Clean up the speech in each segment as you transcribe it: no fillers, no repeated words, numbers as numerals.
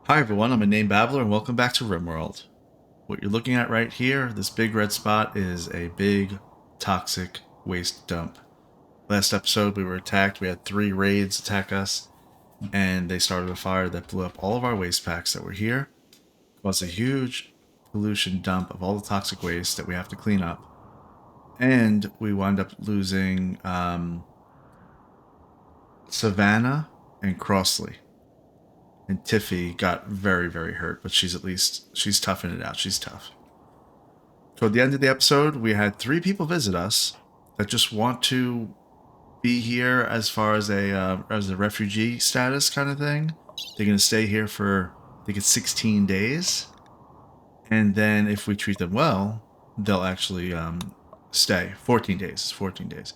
Hi everyone, I'm a name babbler and welcome back to RimWorld. What you're looking at right here, this big red spot, is a big toxic waste dump. Last episode we were attacked, we had 3 raids attack us, and they started a fire that blew up all of our waste packs that were here, caused a huge pollution dump of all the toxic waste that we have to clean up, and we wound up losing Savannah and Crossley. And Tiffy got very, very hurt, but she's toughing it out. She's tough. Toward the end of the episode, we had 3 people visit us that just want to be here as far as a refugee status kind of thing. They're gonna stay here for I think it's 16 days, and then if we treat them well, they'll actually stay. 14 days. It's 14 days,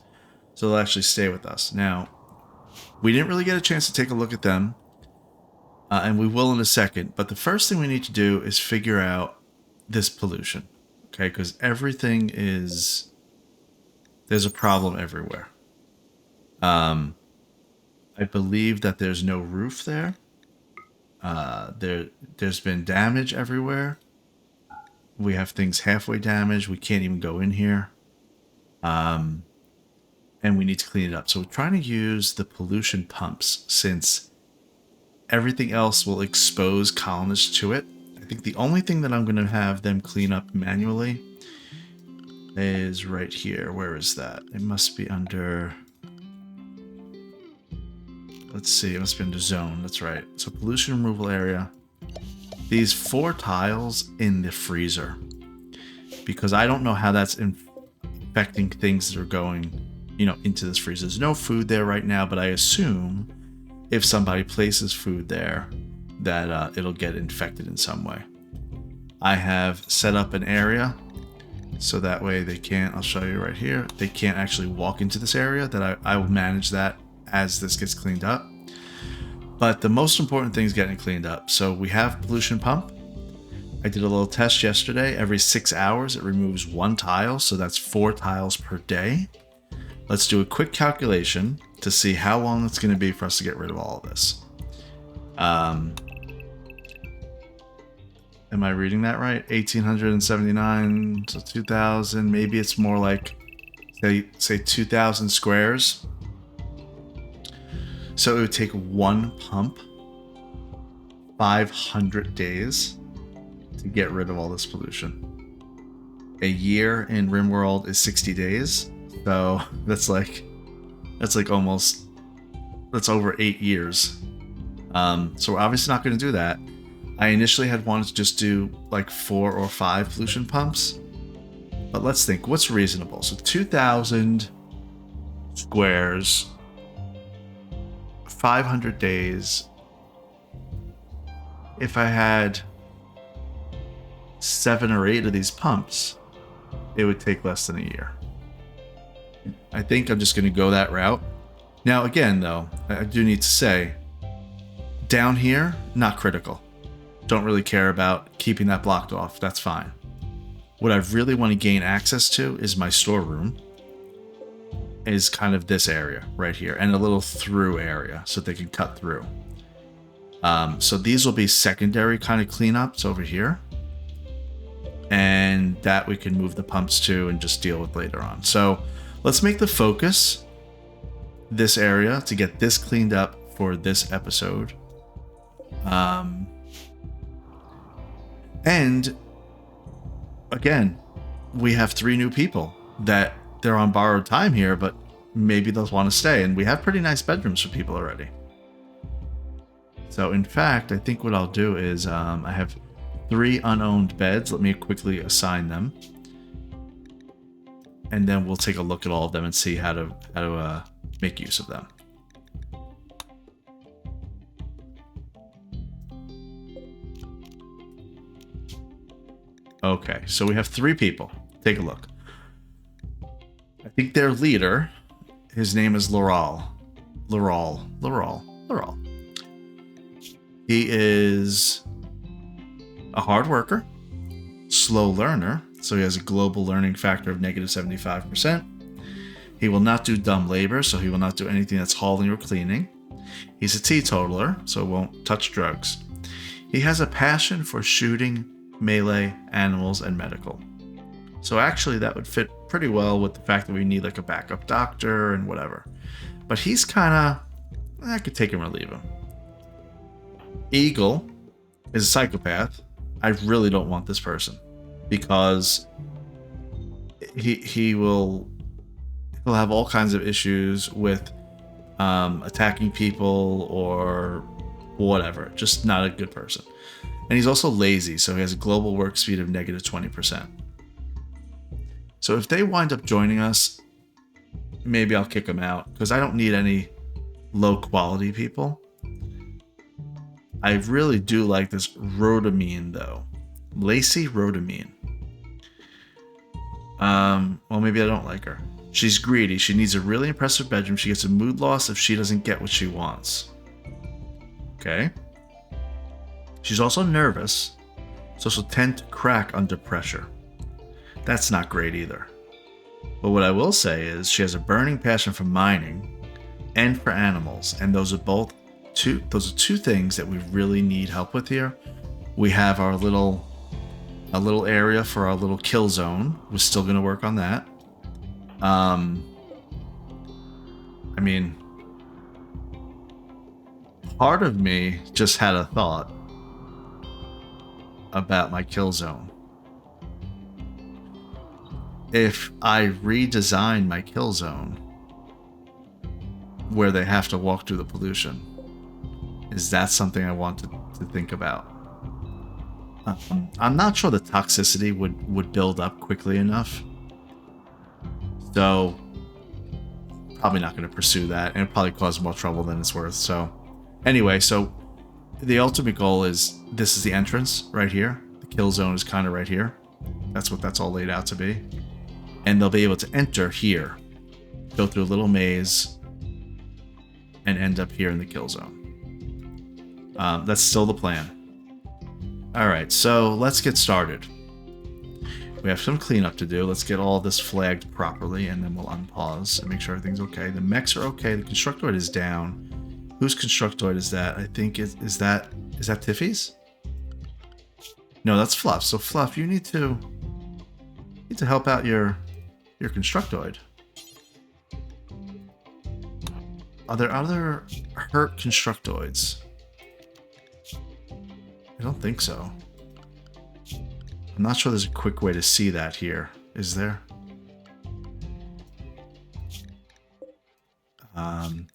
so they'll actually stay with us. Now, we didn't really get a chance to take a look at them. And we will in a second. But the first thing we need to do is figure out this pollution. Okay, because there's a problem everywhere. I believe that there's no roof there. There's been damage everywhere. We have things halfway damaged. We can't even go in here. And we need to clean it up. So we're trying to use the pollution pumps since everything else will expose colonists to it. I think the only thing that I'm going to have them clean up manually is right here. Where is that? It must be under... Let's see. It must be under zone. That's right. So pollution removal area. These 4 tiles in the freezer. Because I don't know how that's affecting things that are going, into this freezer. There's no food there right now, but I assume if somebody places food there, that it'll get infected in some way. I have set up an area so that way they can't, I'll show you right here, they can't actually walk into this area, that I will manage that as this gets cleaned up. But the most important thing is getting it cleaned up. So we have pollution pump. I did a little test yesterday. Every 6 hours it removes 1 tile, so that's 4 tiles per day. Let's do a quick calculation to see how long it's going to be for us to get rid of all of this. Am I reading that right? 1,879 to 2,000. Maybe it's more like, say 2,000 squares. So it would take 1 pump 500 days to get rid of all this pollution. A year in RimWorld is 60 days. So that's over 8 years. So we're obviously not going to do that. I initially had wanted to just do like 4 or 5 pollution pumps. But let's think, what's reasonable? So 2,000 squares, 500 days. If I had 7 or 8 of these pumps, it would take less than a year. I think I'm just going to go that route. Now, again, though, I do need to say, down here, not critical. Don't really care about keeping that blocked off. That's fine. What I really want to gain access to is my storeroom, is kind of this area right here, and a little through area so they can cut through. So these will be secondary kind of cleanups over here. And that we can move the pumps to and just deal with later on. So let's make the focus this area to get this cleaned up for this episode. And again, we have 3 new people that they're on borrowed time here, but maybe they'll want to stay. And we have pretty nice bedrooms for people already. So in fact, I think what I'll do is I have 3 unowned beds. Let me quickly assign them. And then we'll take a look at all of them and see how to make use of them. Okay, so we have 3 people. Take a look. I think their leader, his name is Laurel. He is a hard worker, slow learner, so he has a global learning factor of negative 75%. He will not do dumb labor, so he will not do anything that's hauling or cleaning. He's a teetotaler, so won't touch drugs. He has a passion for shooting, melee, animals, and medical. So actually that would fit pretty well with the fact that we need like a backup doctor and whatever. But he's kind of, I could take him or leave him. Eagle is a psychopath. I really don't want this person because he'll have all kinds of issues with attacking people or whatever. Just not a good person. And he's also lazy, so he has a global work speed of negative 20%. So if they wind up joining us, maybe I'll kick them out because I don't need any low quality people. I really do like this Rhodamine though. Lacey Rhodamine. Well, maybe I don't like her. She's greedy. She needs a really impressive bedroom. She gets a mood loss if she doesn't get what she wants. Okay. She's also nervous, so she'll tend to crack under pressure. That's not great either. But what I will say is she has a burning passion for mining and for animals, and those are two things that we really need help with here. We have a little area for our little kill zone. We're still going to work on that. I mean, part of me just had a thought about my kill zone. If I redesign my kill zone where they have to walk through the pollution, is that something I want to think about? I'm not sure the toxicity would build up quickly enough. So, probably not going to pursue that, and it'll probably cause more trouble than it's worth. So, anyway, so the ultimate goal is this is the entrance right here. The kill zone is kind of right here. That's what that's all laid out to be. And they'll be able to enter here, go through a little maze, and end up here in the kill zone. That's still the plan. Alright, so let's get started. We have some cleanup to do. Let's get all this flagged properly, and then we'll unpause and make sure everything's okay. The mechs are okay. The Constructoid is down. Whose Constructoid is that? I think is that Tiffy's? No, that's Fluff. So Fluff, you need to help out your Constructoid. Are there other hurt Constructoids? I don't think so. I'm not sure there's a quick way to see that here. Is there?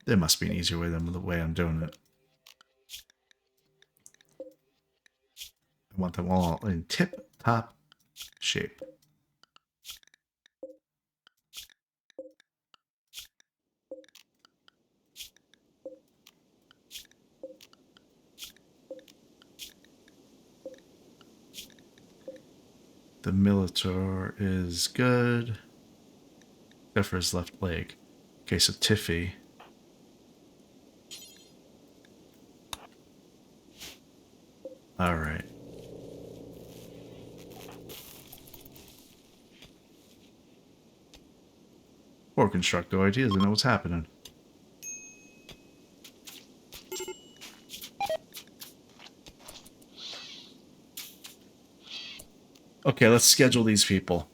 There must be an easier way than the way I'm doing it. I want them all in tip-top shape. The Militor is good, except for his left leg. Okay, so Tiffy. All right. Poor Constructoid, he doesn't know what's happening. Okay, let's schedule these people.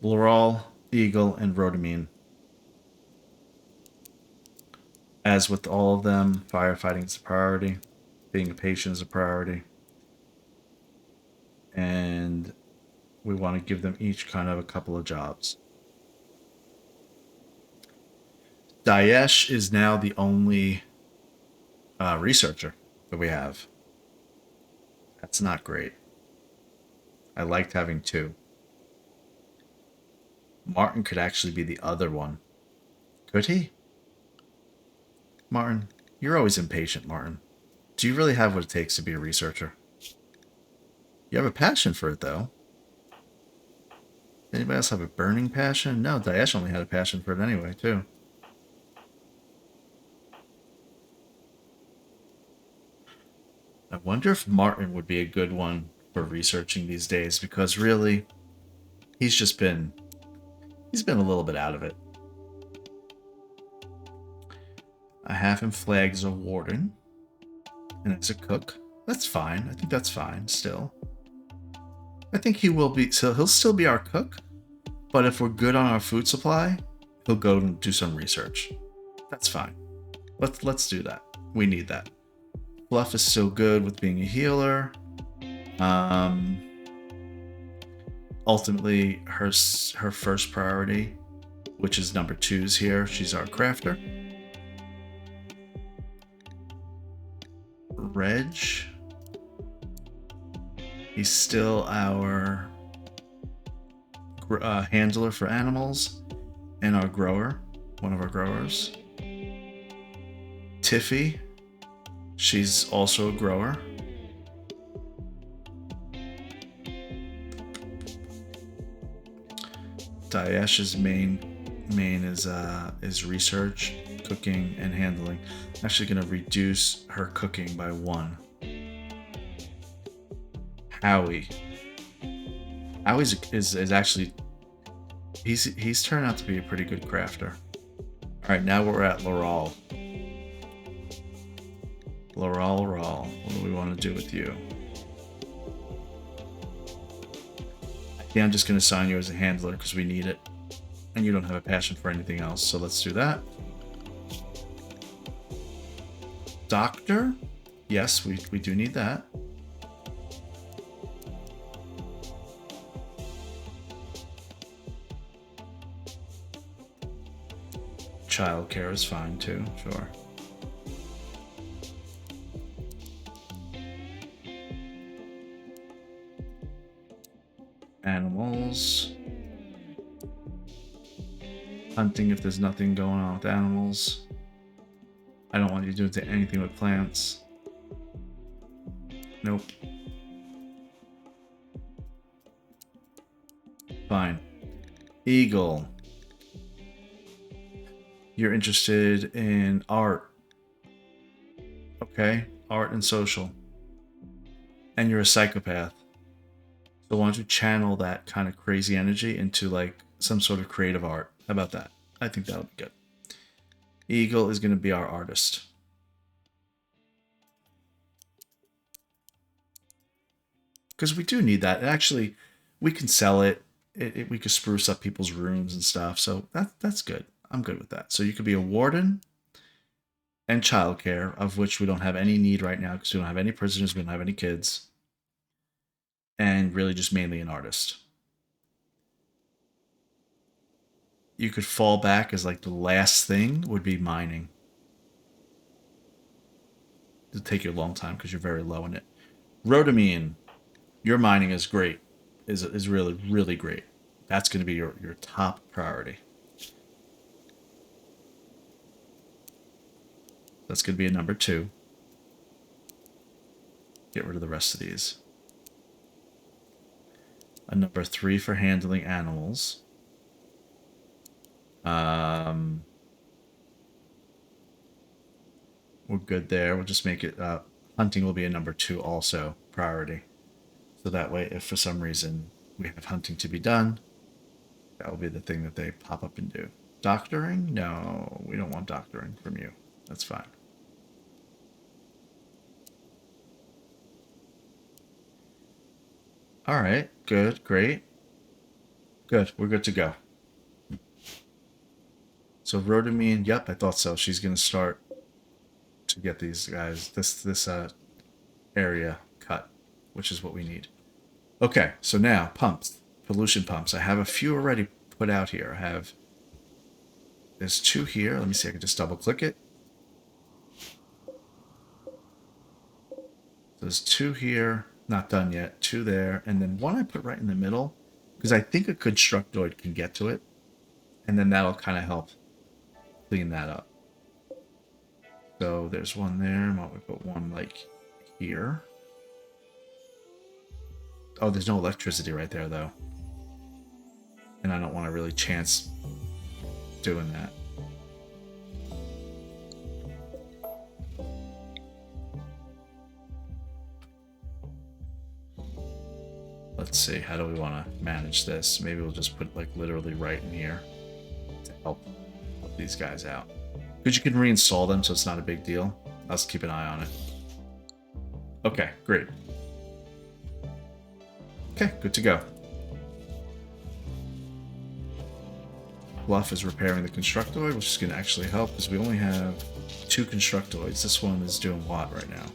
Laurel, Eagle, and Rhodamine. As with all of them, firefighting is a priority. Being a patient is a priority. And we want to give them each kind of a couple of jobs. Daesh is now the only researcher that we have. That's not great. I liked having two. Martin could actually be the other one. Could he? Martin, you're always impatient, Martin. Do you really have what it takes to be a researcher? You have a passion for it, though. Anybody else have a burning passion? No, Daesh only had a passion for it anyway, too. I wonder if Martin would be a good one for researching these days, because really, he's been a little bit out of it. I have him flagged as a warden and as a cook. That's fine. I think that's fine still. I think he will be, so he'll still be our cook, but if we're good on our food supply, he'll go and do some research. That's fine. Let's do that. We need that. Fluff is still good with being a healer. Ultimately, her first priority, which is number 2's here. She's our crafter. Reg. He's still our handler for animals and our grower, one of our growers. Tiffy, she's also a grower. Daesh's main is research, cooking, and handling. I'm actually going to reduce her cooking by 1. Howie is actually he's turned out to be a pretty good crafter. All right, now we're at Laurel. Laurel, what do we want to do with you? Yeah, I'm just going to assign you as a handler because we need it. And you don't have a passion for anything else, so let's do that. Doctor? Yes, we do need that. Childcare is fine too, sure. Animals. Hunting if there's nothing going on with animals. I don't want you to do anything with plants. Nope. Fine. Eagle. You're interested in art. Okay, art and social. And you're a psychopath. So why don't you channel that kind of crazy energy into like some sort of creative art? How about that? I think that'll be good. Eagle is going to be our artist. Because we do need that. And actually, we can sell it. We could spruce up people's rooms and stuff. So that's good. I'm good with that. So you could be a warden and childcare, of which we don't have any need right now because we don't have any prisoners, we don't have any kids. And really just mainly an artist. You could fall back as like the last thing would be mining. It'll take you a long time because you're very low in it. Rhodamine, your mining is great. Is really, really great. That's going to be your top priority. That's going to be a number 2. Get rid of the rest of these. A number 3 for handling animals. We're good there. We'll just make it hunting will be a number 2 also priority. So that way, if for some reason we have hunting to be done, that will be the thing that they pop up and do. Doctoring? No, we don't want doctoring from you. That's fine. All right, good, great. Good, we're good to go. So Rhodamine, yep, I thought so. She's going to start to get these guys, this area cut, which is what we need. Okay, so now pumps, pollution pumps. I have a few already put out here. There's 2 here. Let me see, I can just double click it. There's 2 here, not done yet, 2 there, and then 1 I put right in the middle because I think a constructoid can get to it, and then that'll kind of help clean that up. So there's 1 there. Why don't we put 1 like here? Oh, there's no electricity right there though, and I don't want to really chance doing that. Let's see, how do we want to manage this? Maybe we'll just put like literally right in here to help these guys out. Because you can reinstall them, so it's not a big deal. I'll just keep an eye on it. Okay, great. Okay, good to go. Fluff is repairing the Constructoid, which is going to actually help because we only have 2 Constructoids. This one is doing what right now?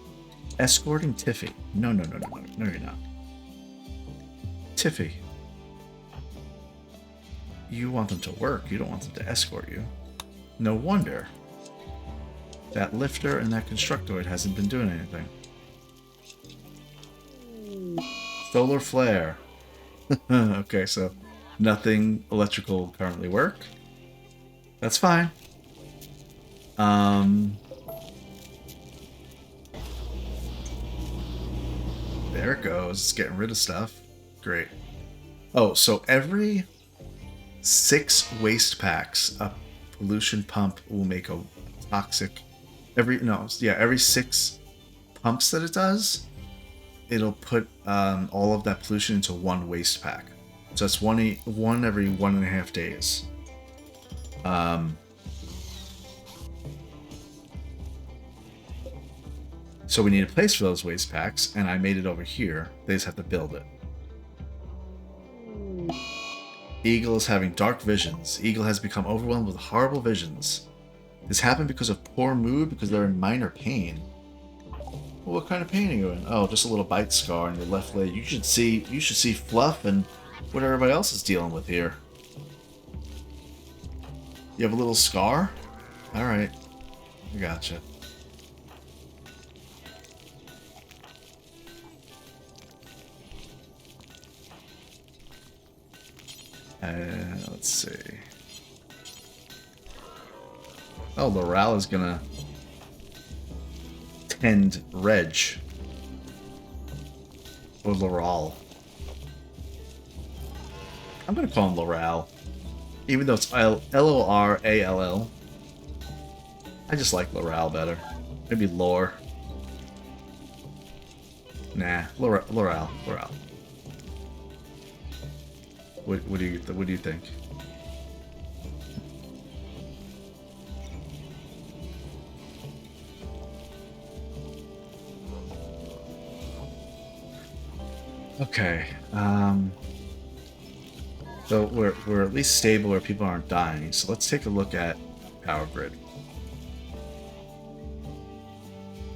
Escorting Tiffy. No, no, no, no, no. No, you're not. Tiffy. You want them to work. You don't want them to escort you. No wonder. That lifter and that Constructoid hasn't been doing anything. Solar flare. Okay, so nothing electrical currently work. That's fine. There it goes. It's getting rid of stuff. Great. Oh, so every 6 waste packs, a pollution pump will make a toxic. Every 6 pumps that it does, it'll put all of that pollution into 1 waste pack. So that's one every 1.5 days. So we need a place for those waste packs, and I made it over here. They just have to build it. Eagle is having dark visions. Eagle has become overwhelmed with horrible visions. This happened because of poor mood, because they're in minor pain. Well, what kind of pain are you in? Oh, just a little bite scar on your left leg. You should see Fluff and what everybody else is dealing with here. You have a little scar? Alright. I gotcha. Let's see. Oh, Laurel is gonna tend Reg. Or Laurel. I'm gonna call him Laurel. Even though it's Lorall. I just like Laurel better. Maybe Lore. Nah, Laurel. What do you think? Okay. So we're at least stable where people aren't dying. So let's take a look at power grid.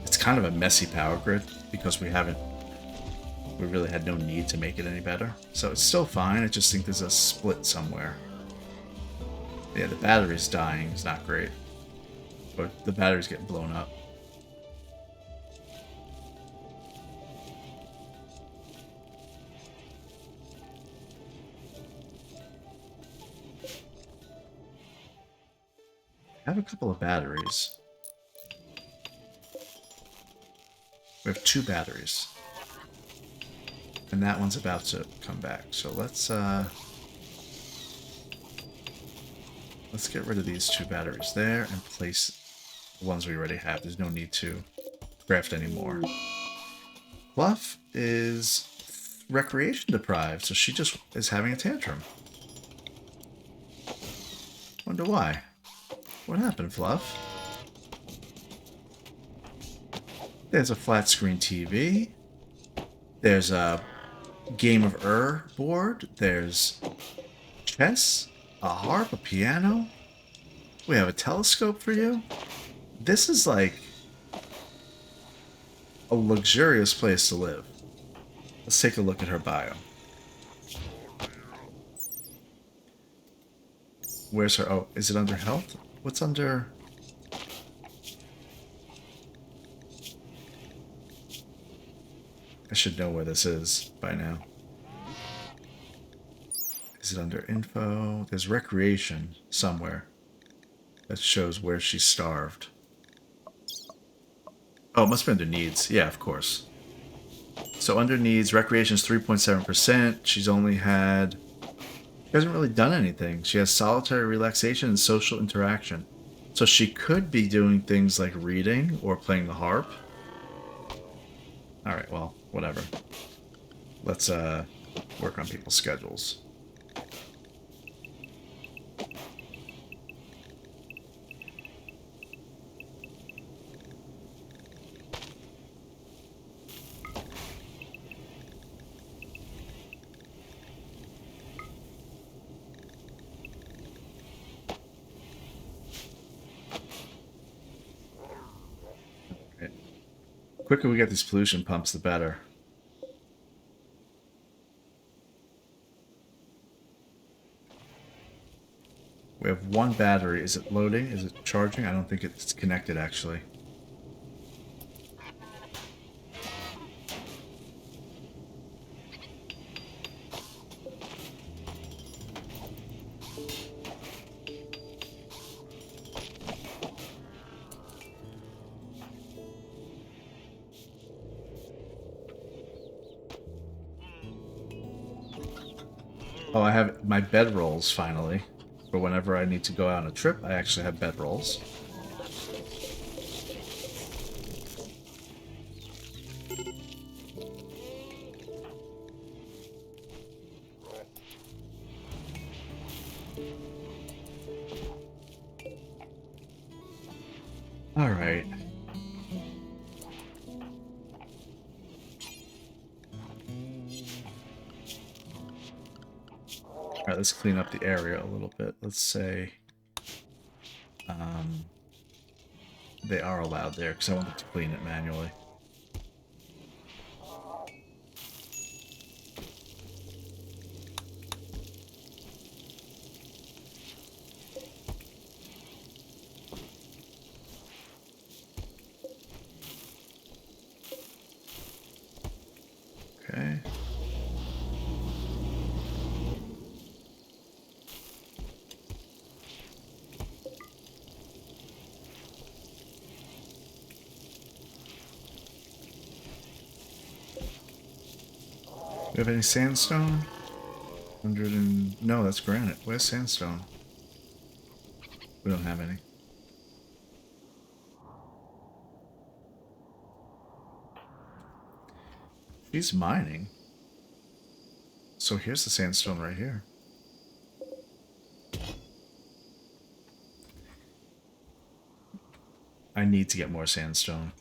It's kind of a messy power grid because we really had no need to make it any better. So it's still fine. I just think there's a split somewhere. Yeah, the battery's dying. It's not great. But the battery's getting blown up. I have a couple of batteries. We have 2 batteries. And that one's about to come back. So let's get rid of these 2 batteries there and place the ones we already have. There's no need to craft anymore. Fluff is recreation deprived, so she just is having a tantrum. Wonder why. What happened, Fluff? There's a flat screen TV. There's a Game of board. There's chess, a harp, a piano. We have a telescope for you. This is like a luxurious place to live. Let's take a look at her bio. Where's her... Oh, is it under health? What's under... I should know where this is by now. Is it under info? There's recreation somewhere that shows where she's starved. Oh, it must be under needs. Yeah, of course. So under needs, recreation is 3.7%. She's only had... She hasn't really done anything. She has solitary relaxation and social interaction. So she could be doing things like reading or playing the harp. Alright, well, whatever. Let's work on people's schedules. quicker we get these pollution pumps, the better. We have one battery. Is it loading? Is it charging? I don't think it's connected, actually. Oh, I have my bedrolls, finally. For whenever I need to go out on a trip, I actually have bedrolls. Alright. Alright, let's clean up the area a little bit. Let's say they are allowed there because I wanted to clean it manually. Okay. Do you have any sandstone? 100 and... No, that's granite. Where's sandstone? We don't have any. He's mining. So here's the sandstone right here. I need to get more sandstone.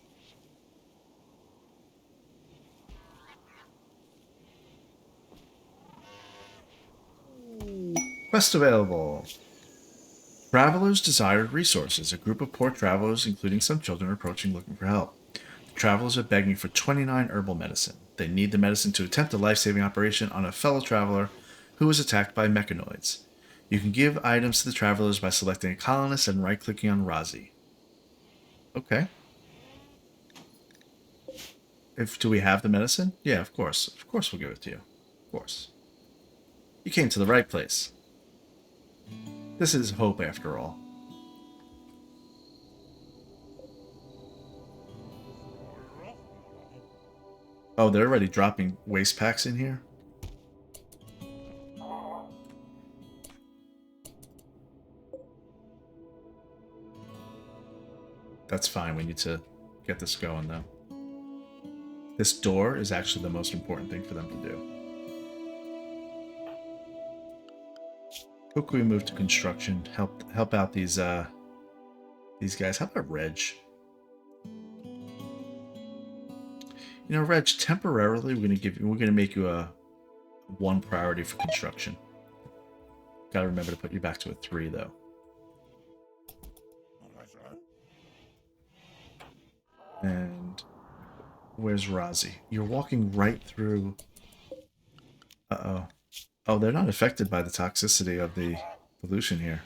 Quest available. Travelers desired resources. A group of poor travelers, including some children, are approaching looking for help. The travelers are begging for 29 herbal medicine. They need the medicine to attempt a life-saving operation on a fellow traveler who was attacked by mechanoids. You can give items to the travelers by selecting a colonist and right-clicking on Razi. Okay. Do we have the medicine? Yeah, of course. Of course we'll give it to you. Of course. You came to the right place. This is hope, after all. Oh, they're already dropping waste packs in here? That's fine. We need to get this going, though. This door is actually the most important thing for them to do. Who can we move to construction? Help out these guys. How about Reg? You know, Reg, temporarily we're gonna make you a 1 priority for construction. Gotta remember to put you back to a 3 though. And where's Razi? You're walking right through. Uh-oh. Oh, they're not affected by the toxicity of the pollution here.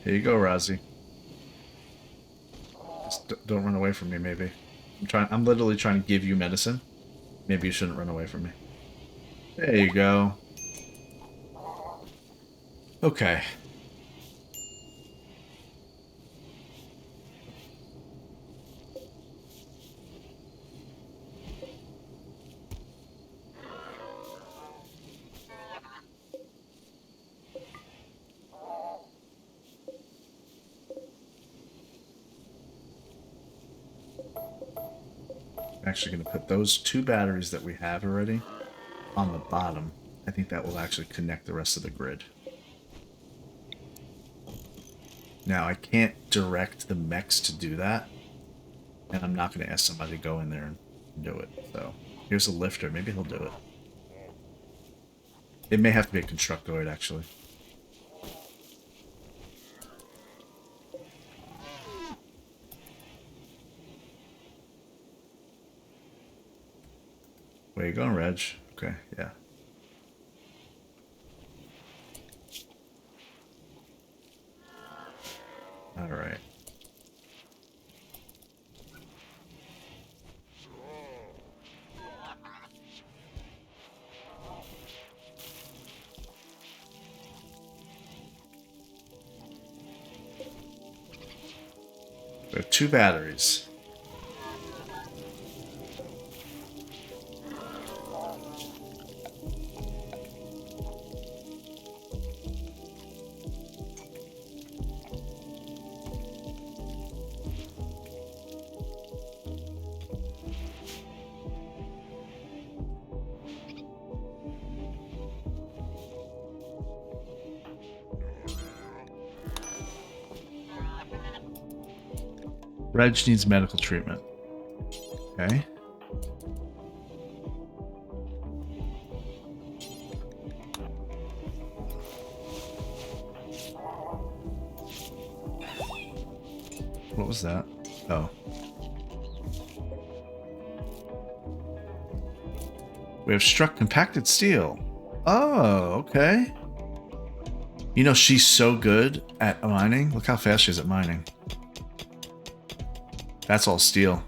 Here you go, Razi. Just don't run away from me, maybe. I'm literally trying to give you medicine. Maybe you shouldn't run away from me. There you go. Okay. Actually going to put those 2 batteries that we have already on the bottom. I think that will actually connect the rest of the grid. Now, I can't direct the mechs to do that, and I'm not going to ask somebody to go in there and do it. So, here's a lifter. Maybe he'll do it. It may have to be a Constructoid, actually. Where you going, Reg? Okay, yeah. All right. We have 2 batteries. Reg needs medical treatment. Okay. What was that? Oh. We have struck compacted steel. Oh, okay. You know, she's so good at mining. Look how fast she is at mining. That's all steel.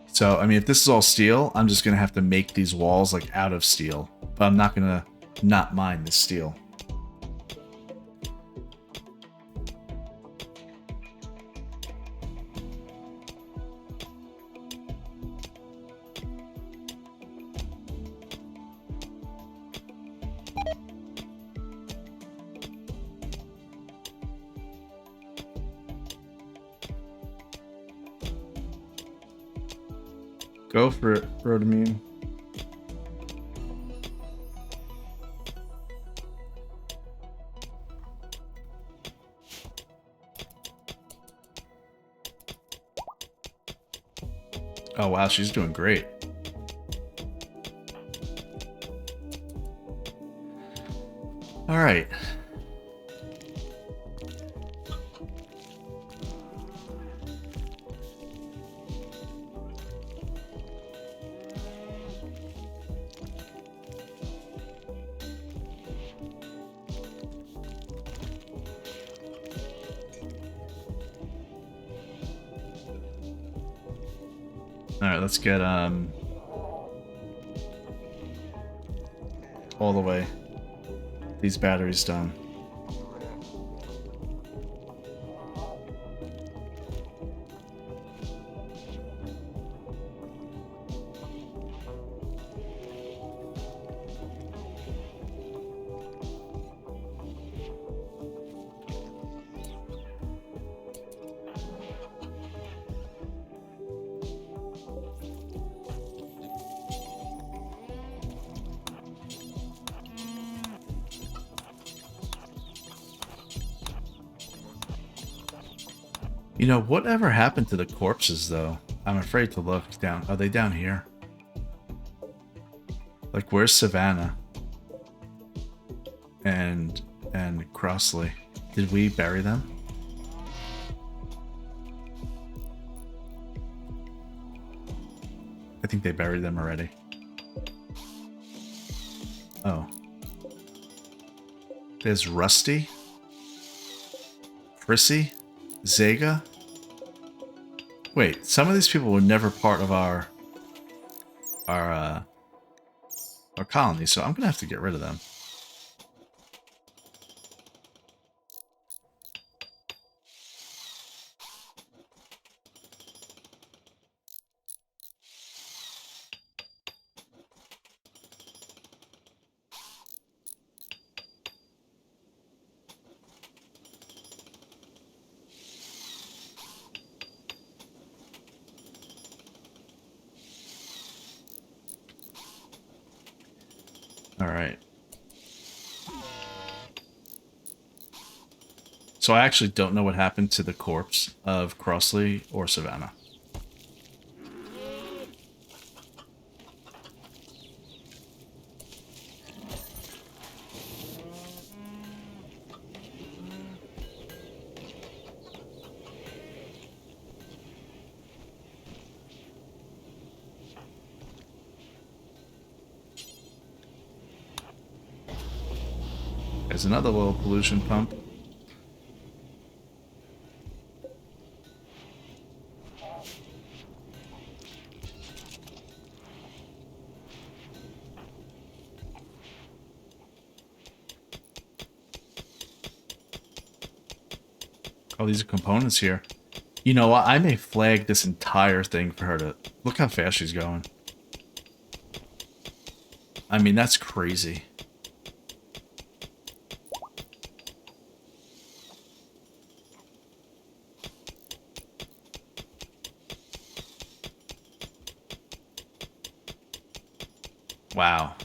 So, I mean, if this is all steel, I'm just going to have to make these walls, like, out of steel. But I'm not going to not mine this steel. Go for it, Rodamine. Oh wow, she's doing great. All right. All right, let's get all the way these batteries done. You know, whatever happened to the corpses, though? I'm afraid to look down. Are they down here? Like, where's Savannah? And Crossley? Did we bury them? I think they buried them already. Oh. There's Rusty. Prissy. Zega. Wait, some of these people were never part of our colony, so I'm gonna have to get rid of them. All right. So I actually don't know what happened to the corpse of Crossley or Savannah. There's another little pollution pump. Oh, these are components here. You know what? I may flag this entire thing for her to... Look how fast she's going. I mean, that's crazy. Wow.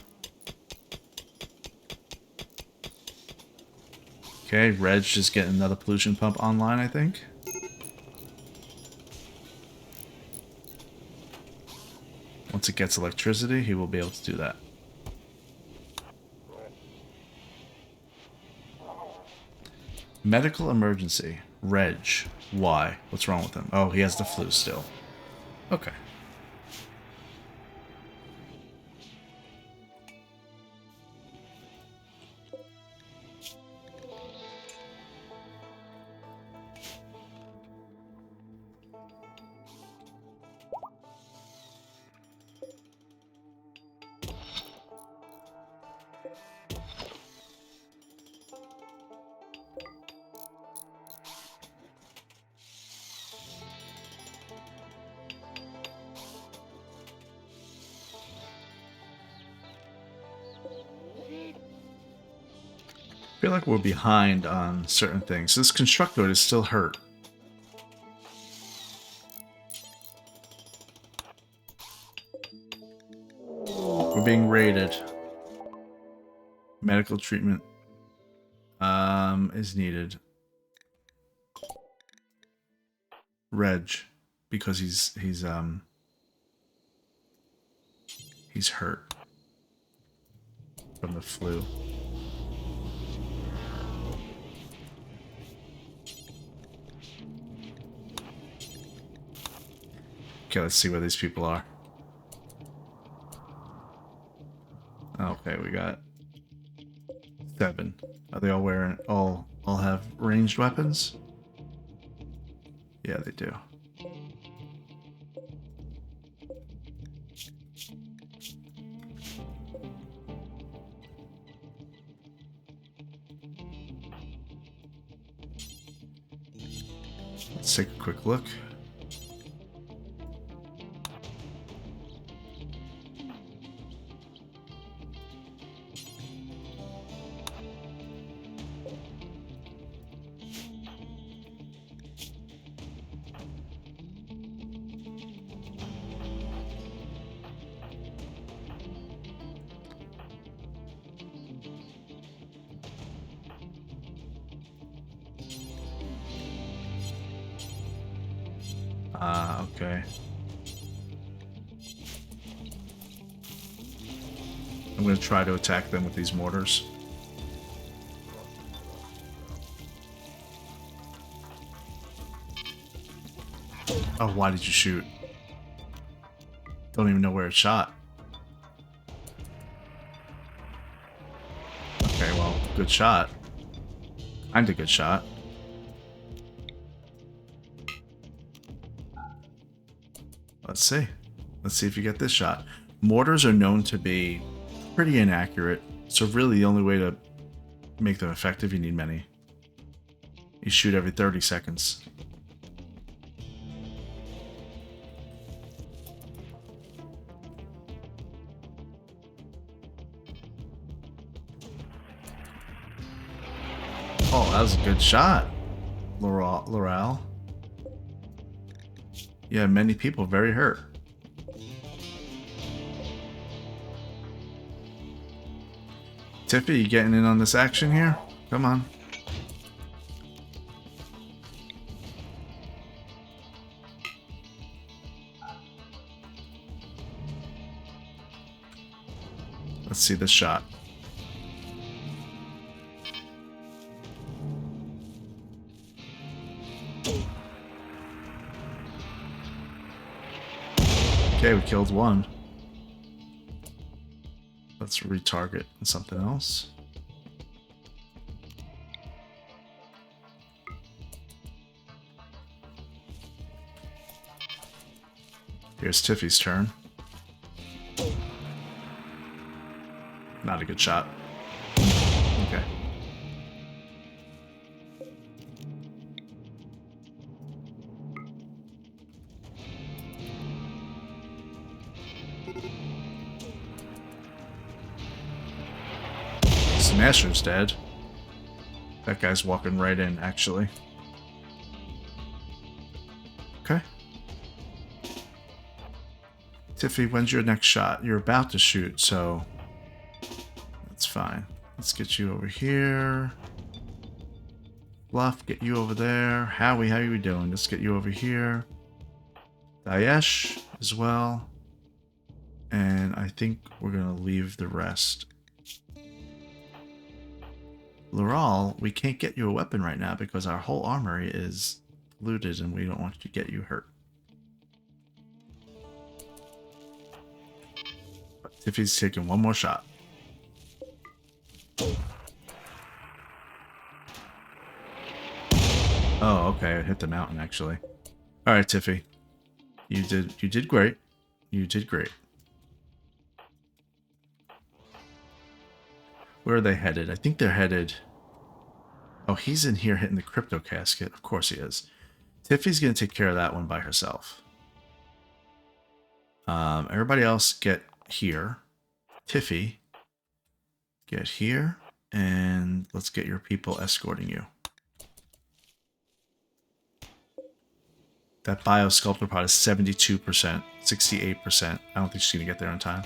Okay, Reg just getting another pollution pump online, I think. Once it gets electricity, he will be able to do that. Medical emergency. Reg. Why? What's wrong with him? Oh, he has the flu still. Okay. I feel like we're behind on certain things. This constructor is still hurt. We're being raided. Medical treatment is needed. Reg, because he's hurt from the flu. Okay, let's see where these people are. Okay, we got 7. Are they all wearing all have ranged weapons? Yeah, they do. Let's take a quick look. Okay. I'm going to try to attack them with these mortars. Oh, why did you shoot? Don't even know where it shot. Okay, well, good shot. Kinda good shot. Let's see. Let's see if you get this shot. Mortars are known to be pretty inaccurate, so really the only way to make them effective, you need many. You shoot every 30 seconds. Oh, that was a good shot, Laurel. Yeah, many people very hurt. Tiffy, you getting in on this action here? Come on. Let's see this shot. Okay, we killed one. Let's retarget something else. Here's Tiffy's turn. Not a good shot. Okay. Smasher's dead. That guy's walking right in, actually. Okay. Tiffy, when's your next shot? You're about to shoot, so that's fine. Let's get you over here. Bluff, get you over there. Howie, how are you doing? Let's get you over here. Daesh as well. And I think we're going to leave the rest. Laral, we can't get you a weapon right now because our whole armory is looted and we don't want to get you hurt. But Tiffy's taking one more shot. Oh, okay, I hit the mountain actually. Alright, Tiffy. You did great. You did great. Where are they headed? I think they're headed... Oh, he's in here hitting the crypto casket. Of course he is. Tiffy's going to take care of that one by herself. Everybody else get here. Tiffy, get here. And let's get your people escorting you. That biosculptor pod is 72%, 68%. I don't think she's going to get there in time.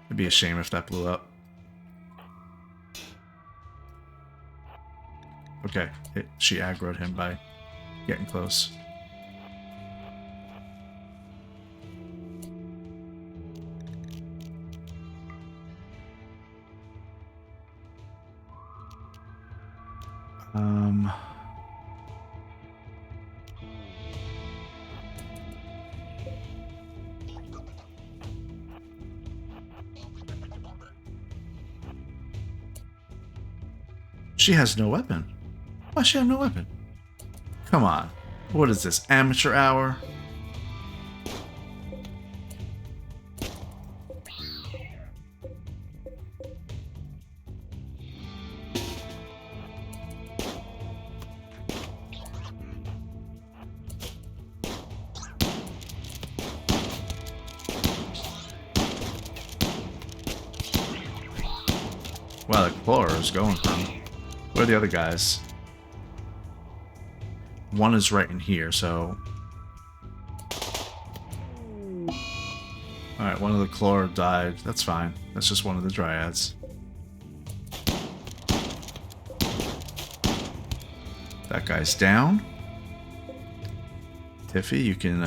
It'd be a shame if that blew up. Okay, she aggroed him by getting close. She has no weapon. Why does she have no weapon? Come on. What is this, amateur hour? Wow, the Explorer is going from... Where are the other guys? One is right in here, so... Alright, one of the Chlor died. That's fine. That's just one of the Dryads. That guy's down. Tiffy, you can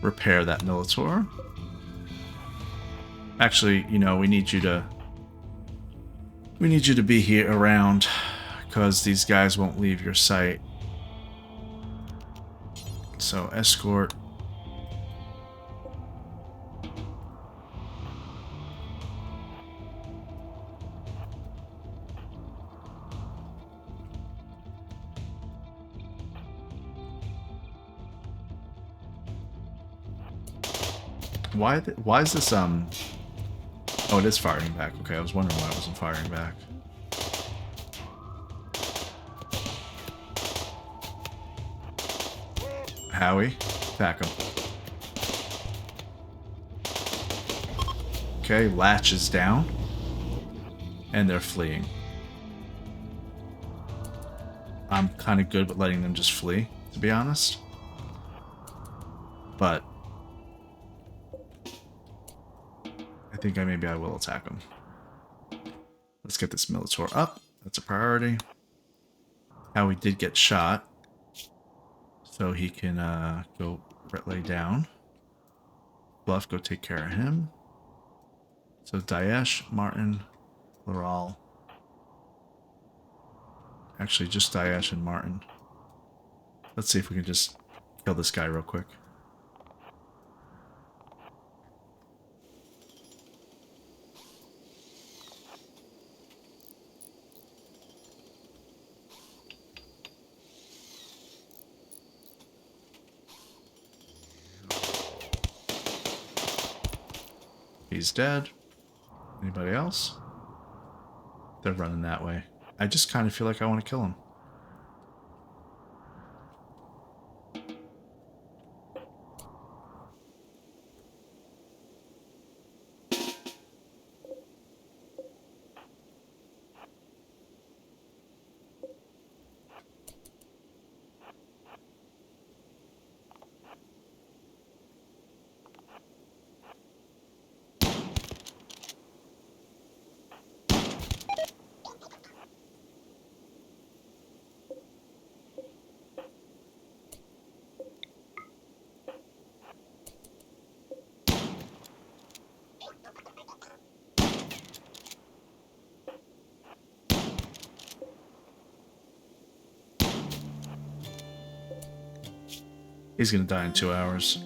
repair that Militor. Actually, you know, we need you to be here around, because these guys won't leave your sight. So, escort. Why is this, Oh, it is firing back. Okay, I was wondering why it wasn't firing back. Howie, attack him. Okay, Latch is down. And they're fleeing. I'm kind of good with letting them just flee, to be honest. But I think maybe I will attack them. Let's get this Militor up. That's a priority. Howie did get shot. So he can go Brett lay down. Bluff, go take care of him. So Daesh, Martin, Laral. Actually, just Daesh and Martin. Let's see if we can just kill this guy real quick. He's dead. Anybody else? They're running that way. I just kind of feel like I want to kill him. He's gonna die in 2 hours.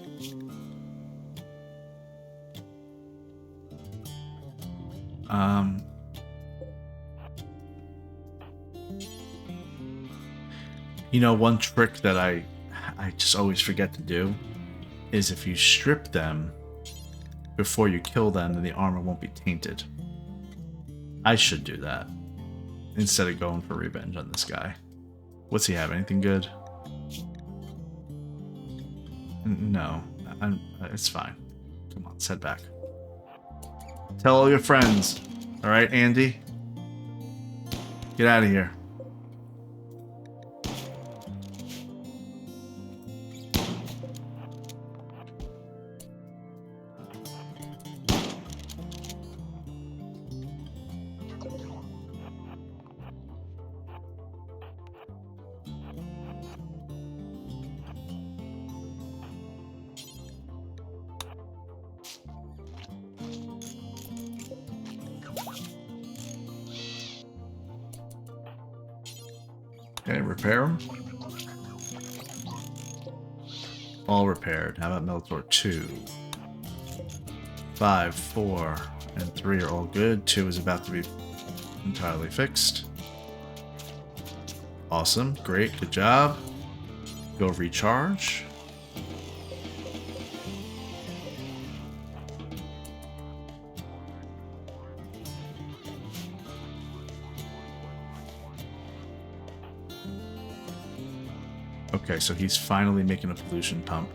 You know, one trick that I just always forget to do is if you strip them before you kill them, then the armor won't be tainted. I should do that instead of going for revenge on this guy. What's he have? Anything good? No, it's fine. Come on, let's head back. Tell all your friends. All right, Andy? Get out of here. Okay, repair them. All repaired. How about Meltor 2? 5, 4, and 3 are all good. 2 is about to be entirely fixed. Awesome. Great. Good job. Go recharge. Okay, so he's finally making a pollution pump.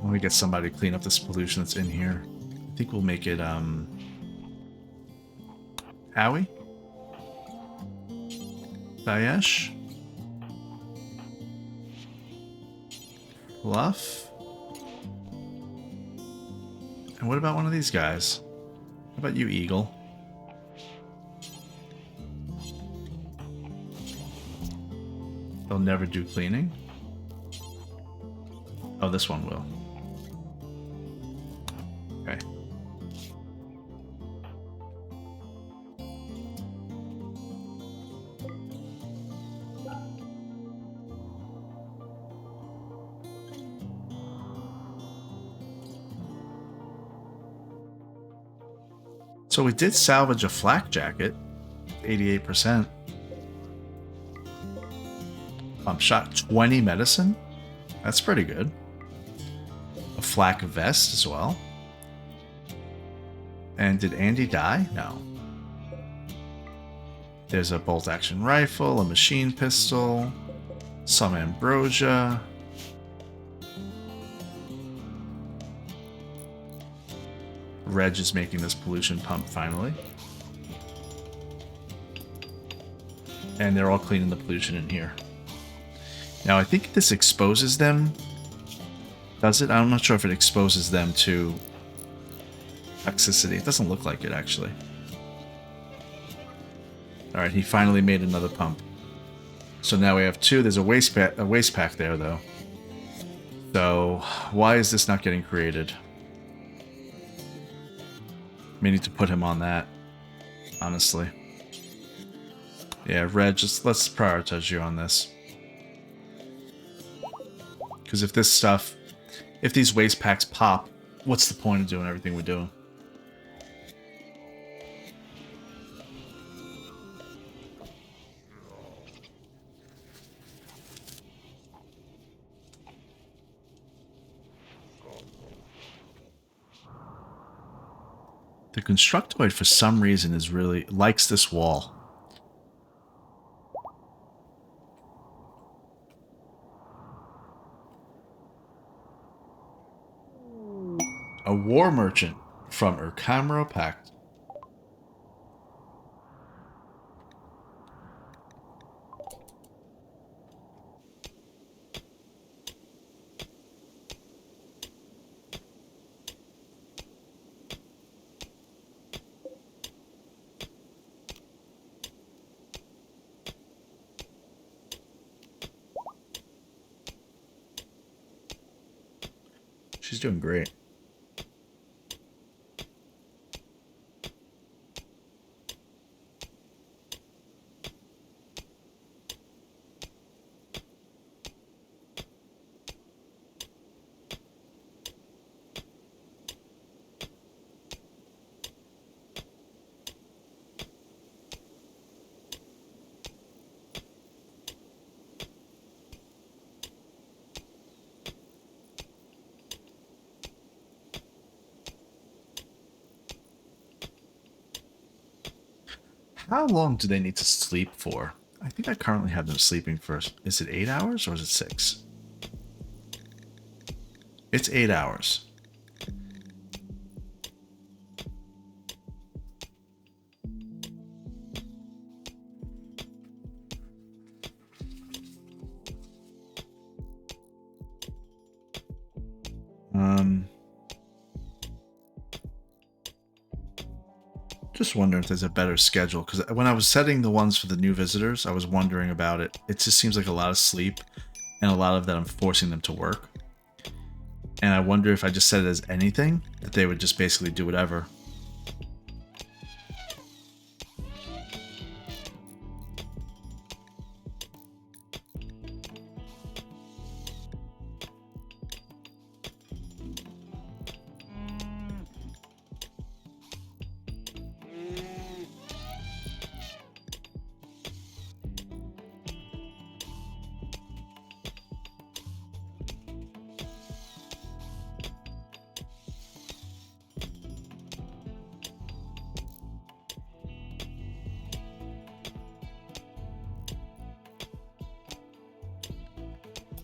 Let me get somebody to clean up this pollution that's in here. I think we'll make it, Howie? Daesh? Bluff? And what about one of these guys? How about you, Eagle? They'll never do cleaning? Oh, this one will. Okay. So we did salvage a flak jacket, 88%. Shot 20 medicine. That's pretty good. A flak vest as well. And did Andy die? No. There's a bolt action rifle, a machine pistol, some ambrosia. Reg is making this pollution pump finally. And they're all cleaning the pollution in here. Now, I think this exposes them. Does it? I'm not sure if it exposes them to toxicity. It doesn't look like it, actually. Alright, he finally made another pump. So now we have two. There's a waste pack there, though. So, why is this not getting created? We need to put him on that, honestly. Yeah, Red, just let's prioritize you on this. Because if this stuff, if these waste packs pop, what's the point of doing everything we're doing? The Constructoid, for some reason, is really likes this wall. A war merchant from Urkamro Pact. She's doing great. How long do they need to sleep for? I think I currently have them sleeping for, is it 8 hours or is it 6? It's 8 hours. Just wondering if there's a better schedule, because when I was setting the ones for the new visitors, I was wondering about it. It just seems like a lot of sleep, and a lot of that I'm forcing them to work. And I wonder if I just set it as anything, that they would just basically do whatever.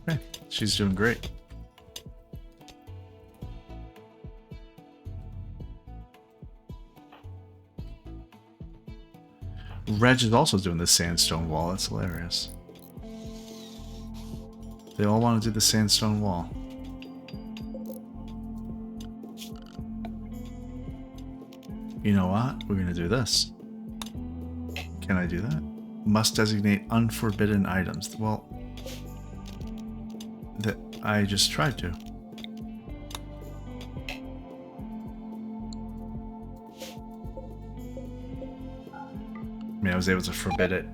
Okay, she's doing great. Reg is also doing the sandstone wall. That's hilarious. They all want to do the sandstone wall. You know what? We're going to do this. Can I do that? Must designate unforbidden items. Well, that I just tried to. I mean, I was able to forbid it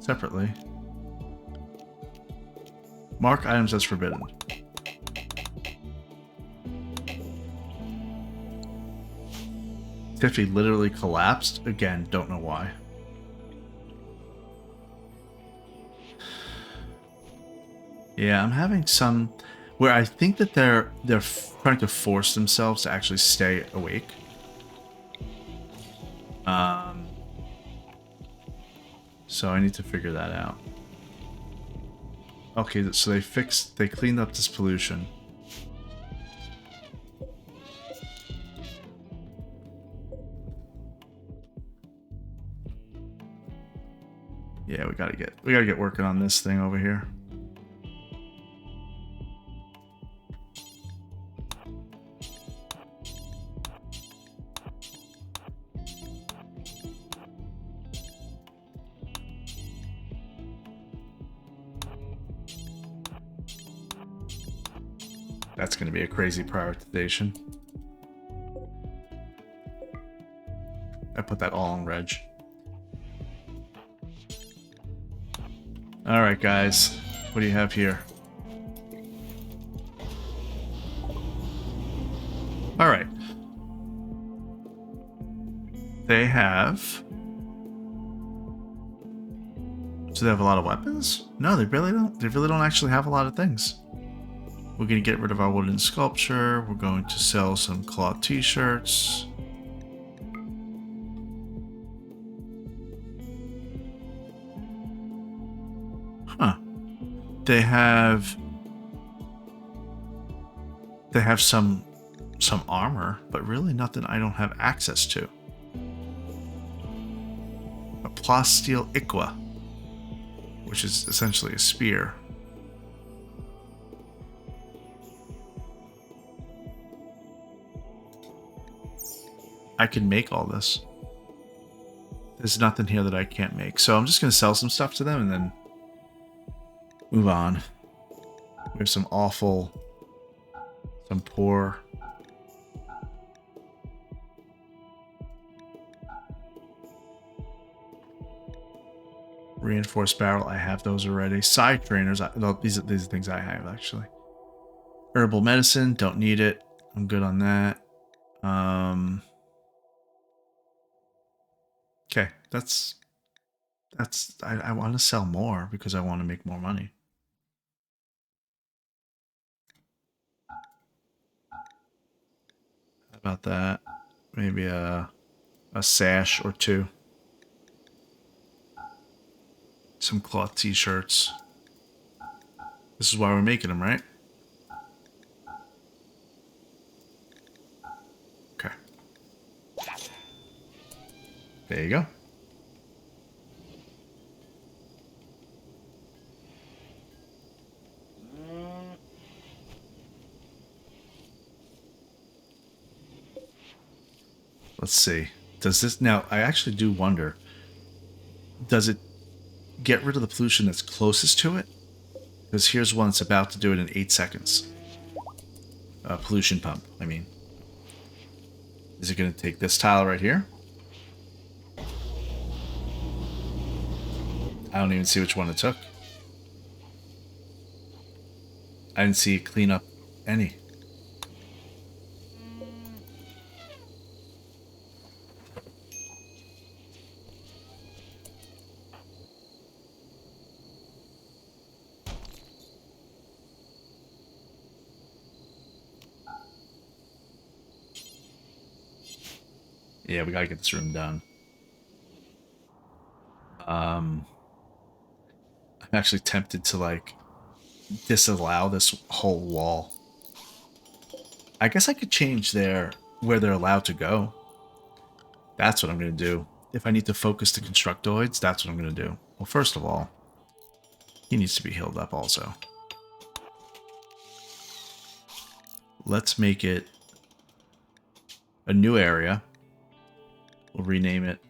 separately. Mark items as forbidden. Tiffy literally collapsed. Again, don't know why. Yeah, I'm having some where I think that they're trying to force themselves to actually stay awake. So I need to figure that out. Okay, so they cleaned up this pollution. Yeah, we gotta get working on this thing over here. That's going to be a crazy prioritization. I put that all on reg. All right, guys. What do you have here? All right. They have... Do they have a lot of weapons? No, they really don't. They really don't actually have a lot of things. We're going to get rid of our wooden sculpture. We're going to sell some cloth t-shirts. Huh. They have some armor, but really nothing I don't have access to. A plasteel Iqua, which is essentially a spear. I can make all this. There's nothing here that I can't make. So I'm just going to sell some stuff to them and then move on. We have some poor. Reinforced barrel, I have those already. Side trainers, these are things I have actually. Herbal medicine, don't need it. I'm good on that. Okay, I want to sell more because I want to make more money. How about that? Maybe a sash or two. Some cloth t-shirts. This is why we're making them, right? Okay. There you go. Let's see. Does this... Now, I actually do wonder. Does it get rid of the pollution that's closest to it? Because here's one that's about to do it in 8 seconds. Pollution pump, I mean. Is it going to take this tile right here? I don't even see which one it took. I didn't see it clean up any. Yeah, we gotta get this room done. I'm actually tempted to, like, disallow this whole wall. I guess I could change where they're allowed to go. That's what I'm gonna do. If I need to focus the constructoids, that's what I'm gonna do. Well, first of all, he needs to be healed up also. Let's make it a new area. We'll rename it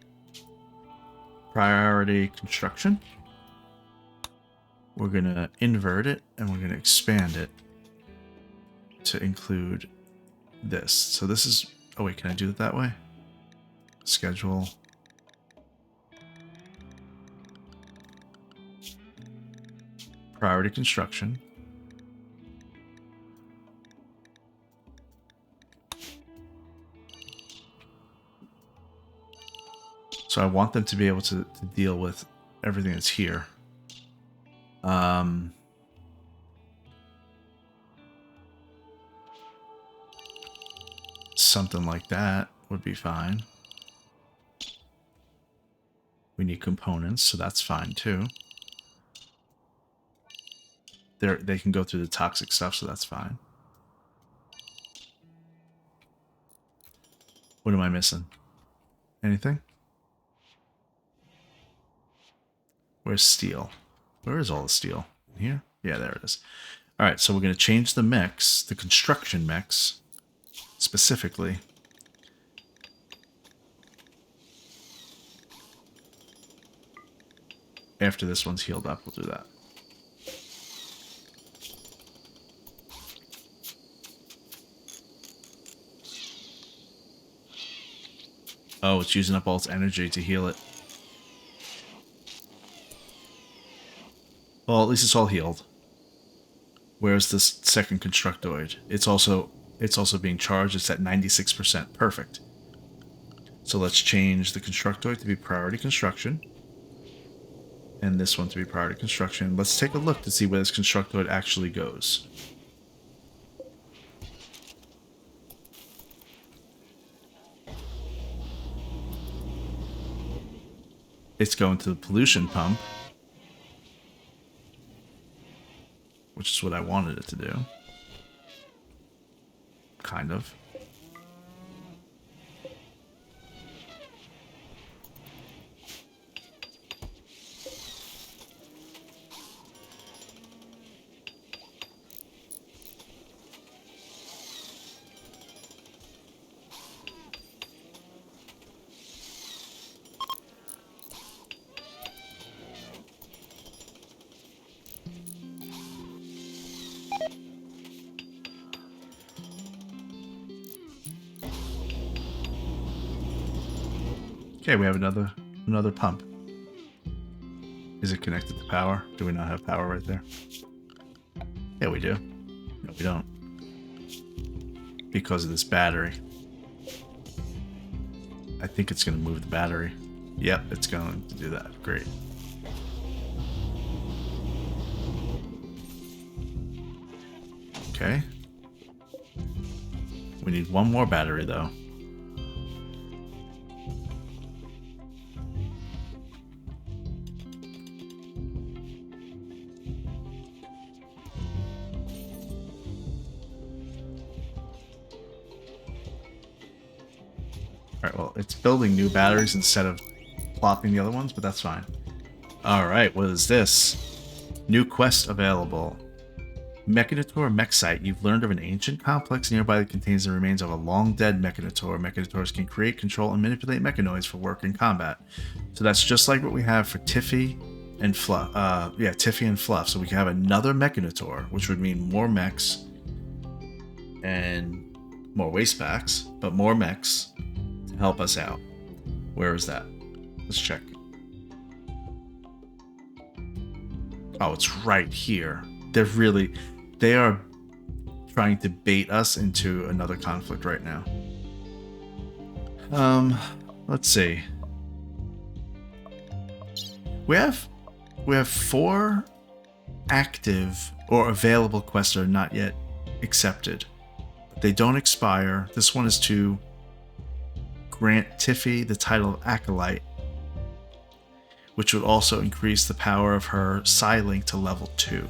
Priority Construction. We're going to invert it and we're going to expand it to include this. So this is... Oh wait, can I do it that way? Schedule. Priority Construction. So I want them to be able to deal with everything that's here. Something like that would be fine. We need components, so that's fine too. They can go through the toxic stuff, so that's fine. What am I missing? Anything? Where's steel? Where is all the steel? Here? Yeah, there it is. All right, so we're going to change the mix, the construction mix, specifically. After this one's healed up, we'll do that. Oh, it's using up all its energy to heal it. Well, at least it's all healed. Where's this second constructoid? It's also being charged. It's at 96%. Perfect. So let's change the constructoid to be priority construction. And this one to be priority construction. Let's take a look to see where this constructoid actually goes. It's going to the pollution pump, which is what I wanted it to do. Kind of. Okay, we have another pump. Is it connected to power? Do we not have power right there? Yeah, we do. No, we don't. Because of this battery. I think it's going to move the battery. Yep, it's going to do that. Great. Okay. We need one more battery, though. Alright, well, it's building new batteries instead of plopping the other ones, but that's fine. Alright, what is this? New quest available. Mechanitor Mech Site. You've learned of an ancient complex nearby that contains the remains of a long-dead Mechanitor. Mechanitors can create, control, and manipulate mechanoids for work in combat. So that's just like what we have for Tiffy and Fluff. Yeah, Tiffy and Fluff. So we can have another Mechanitor, which would mean more mechs and more waste packs, but more mechs to help us out. Where is that? Let's check. Oh, it's right here. They are trying to bait us into another conflict right now. Let's see. We have 4 active or available quests that are not yet accepted. They don't expire. This one is to grant Tiffy the title of Acolyte, which would also increase the power of her Psylink to level 2.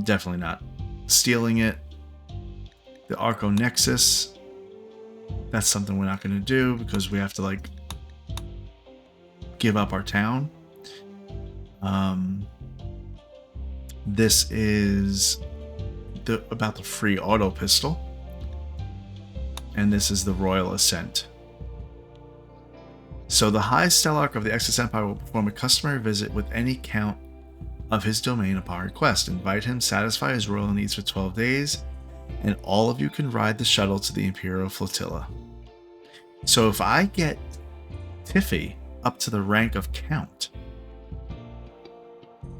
Definitely not stealing it. The Arco Nexus, that's something we're not going to do because we have to like give up our town. This is about the free auto pistol, and this is the Royal Ascent. So the High Stellarch of the Exodus Empire will perform a customary visit with any count of his domain upon request. Invite him, satisfy his royal needs for 12 days, and all of you can ride the shuttle to the Imperial Flotilla. So if I get Tiffy up to the rank of Count,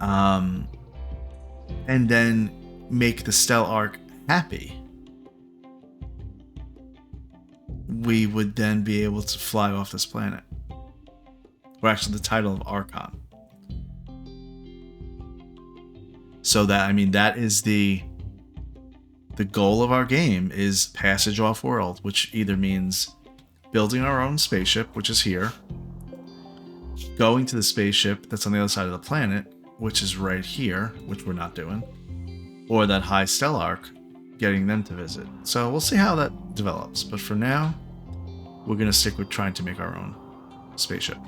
and then make the Stellarch happy, we would then be able to fly off this planet. Or actually the title of Archon. So that, I mean, that is the goal of our game, is passage off world, which either means building our own spaceship, which is here, going to the spaceship that's on the other side of the planet, which is right here, which we're not doing, or that High Stellarch, getting them to visit. So we'll see how that develops. But for now, we're going to stick with trying to make our own spaceship.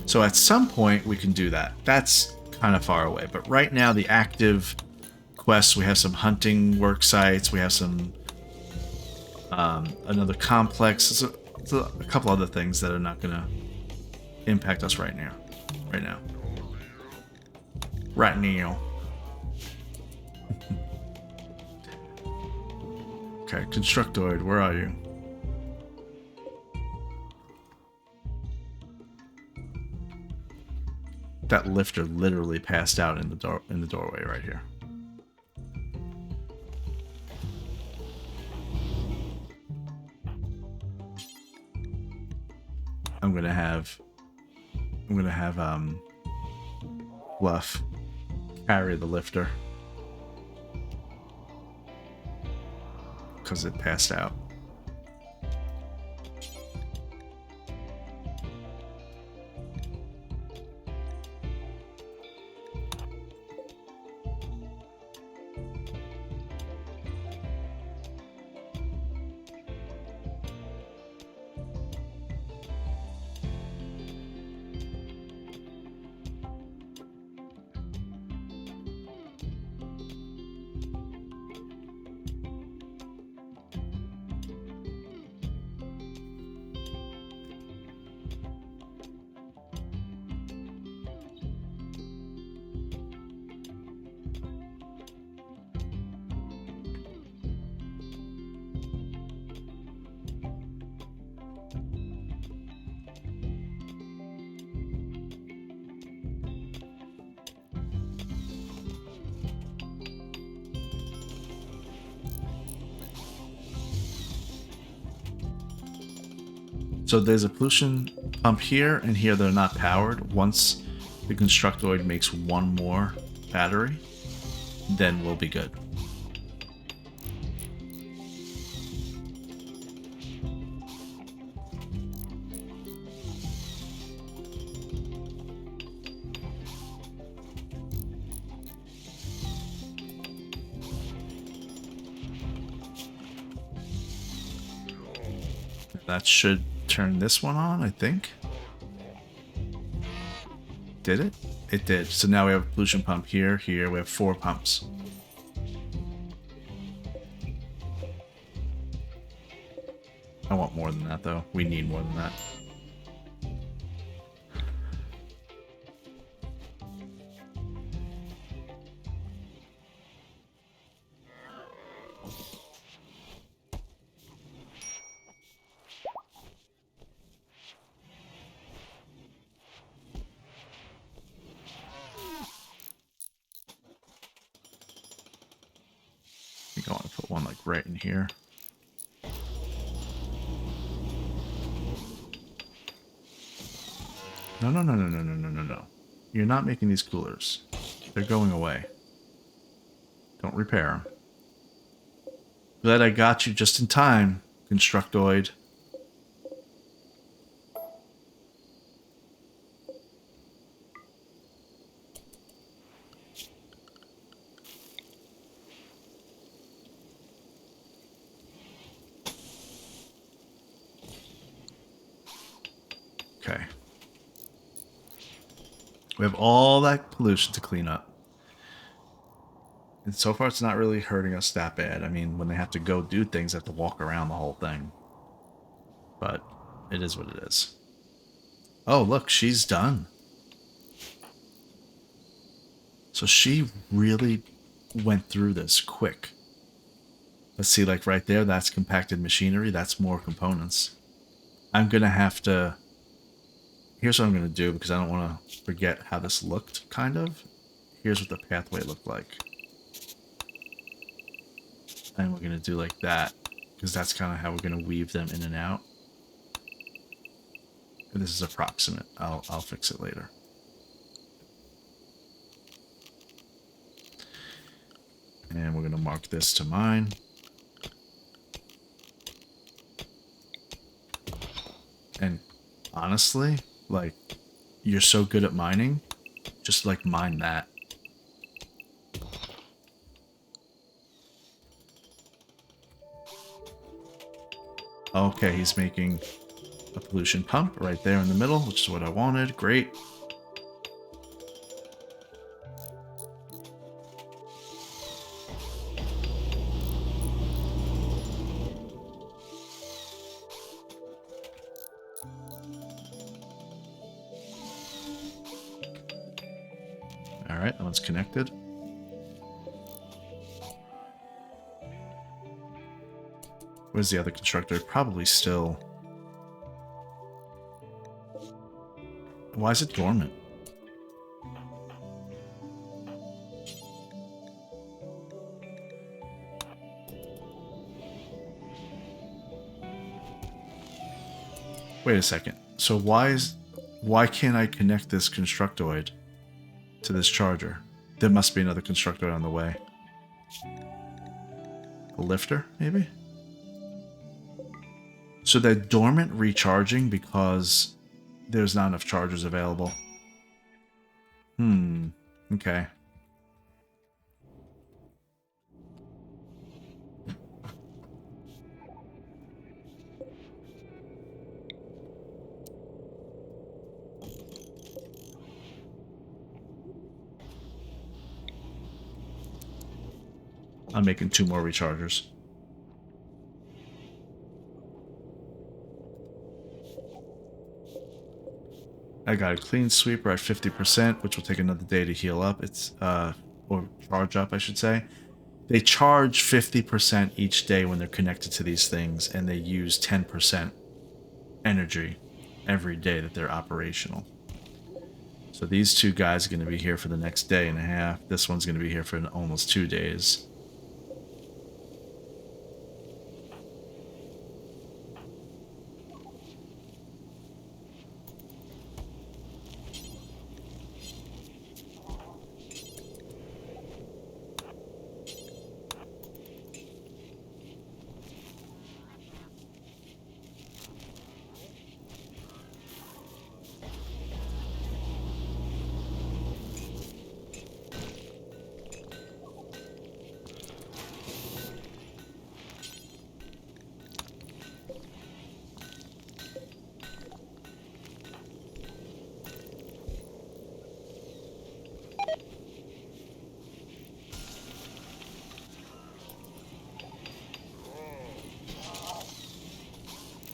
So at some point we can do that. That's kind of far away. But right now the active quests, we have some hunting work sites, we have some another complex. There's a couple other things that are not going to impact us right now. Right now. Right now. Okay, Constructoid, where are you? That lifter literally passed out in the doorway right here. I'm gonna have Bluff carry the lifter because it passed out. So there's a pollution pump here and here that are not powered. Once the Constructoid makes one more battery, then we'll be good. That should turn this one on, I think. Did it? It did. So now we have a pollution pump here, here. We have 4 pumps. I want more than that, though. We need more than that. I think I want to put one like right in here. No, no, no, no, no, no, no, no, no. You're not making these coolers. They're going away. Don't repair them. Glad I got you just in time, Constructoid. Okay. We have all that pollution to clean up. And so far, it's not really hurting us that bad. I mean, when they have to go do things, they have to walk around the whole thing. But it is what it is. Oh, look, she's done. So she really went through this quick. Let's see, like right there, that's compacted machinery. That's more components. I'm going to have to... Here's what I'm going to do, because I don't want to forget how this looked, kind of. Here's what the pathway looked like. And we're going to do like that, because that's kind of how we're going to weave them in and out. And this is approximate. I'll fix it later. And we're going to mark this to mine. And honestly, like, you're so good at mining, just like mine that. Okay, he's making a pollution pump right there in the middle, which is what I wanted. Great. All right, that one's connected. Where's the other constructor? Probably still. Why is it dormant? Wait a second. So why can't I connect this constructoid to this charger? There must be another constructoid on the way. A lifter, maybe? So they're dormant recharging because there's not enough chargers available. Okay. I'm making 2 more rechargers. I got a clean sweeper at 50%, which will take another day to heal up. It's or charge up, I should say. They charge 50% each day when they're connected to these things, and they use 10% energy every day that they're operational. So these 2 guys are going to be here for the next day and a half. This one's going to be here for almost 2 days.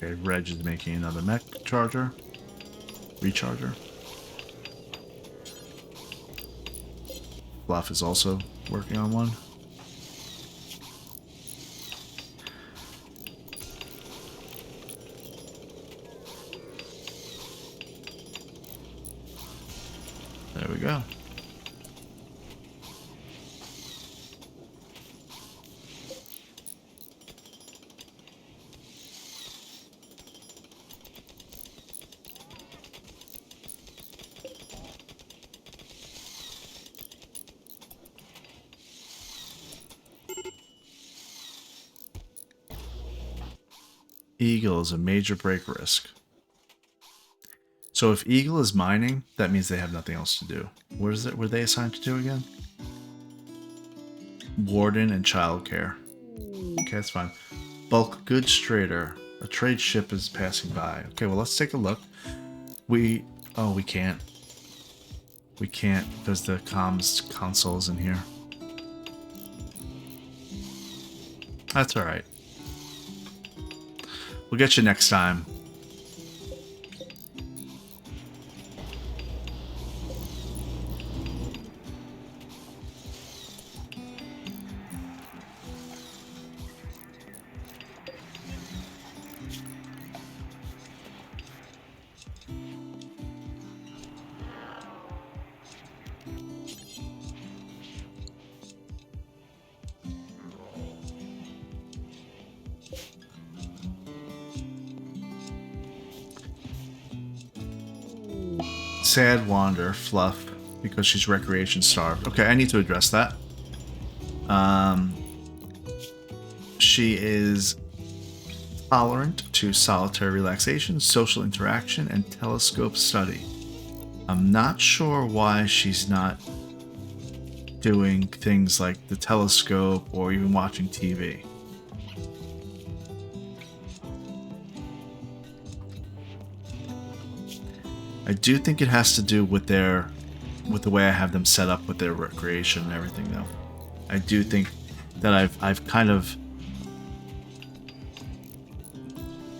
Okay, Reg is making another mech charger. Recharger. Fluff is also working on one. There we go. Eagle is a major break risk. So if Eagle is mining, that means they have nothing else to do. What is it? Were they assigned to do again? Warden and childcare. Okay, that's fine. Bulk goods trader. A trade ship is passing by. Okay, well, let's take a look. We can't. We can't because the comms console's in here. That's alright. We'll get you next time. Sad Wander, Fluff, because she's recreation starved. Okay, I need to address that. She is tolerant to solitary relaxation, social interaction, and telescope study. I'm not sure why she's not doing things like the telescope or even watching TV. I do think it has to do with the way I have them set up with their recreation and everything, though. I do think that I've kind of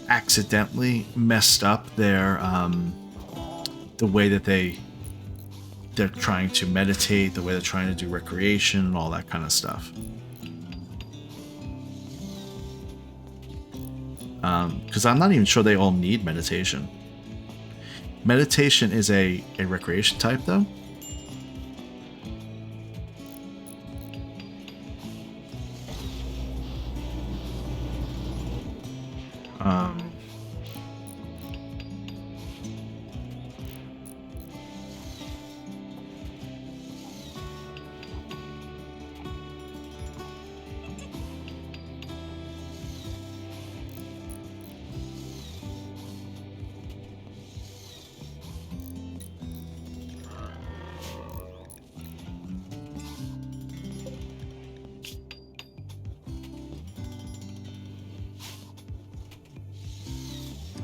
accidentally messed up their the way that they're trying to meditate, the way they're trying to do recreation and all that kind of stuff. Because I'm not even sure they all need meditation. Meditation is a recreation type, though.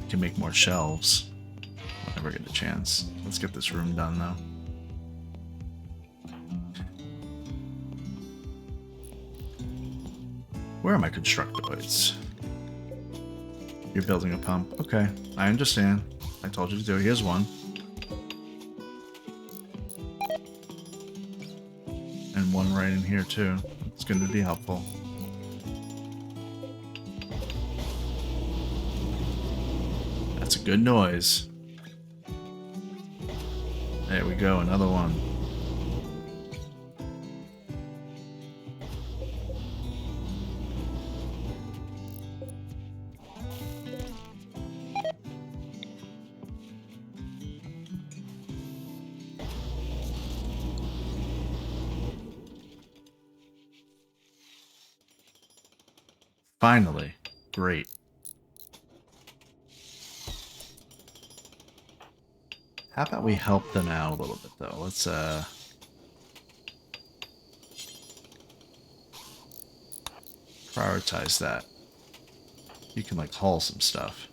Can make more shelves whenever I get a chance. Let's get this room done, though. Where are my constructoids? You're building a pump. Okay, I understand. I told you to do it. Here's one. And one right in here, too. It's going to be helpful. That's a good noise. There we go, another one. Finally. Great. How about we help them out a little bit, though? Let's, prioritize that. You can, like, haul some stuff.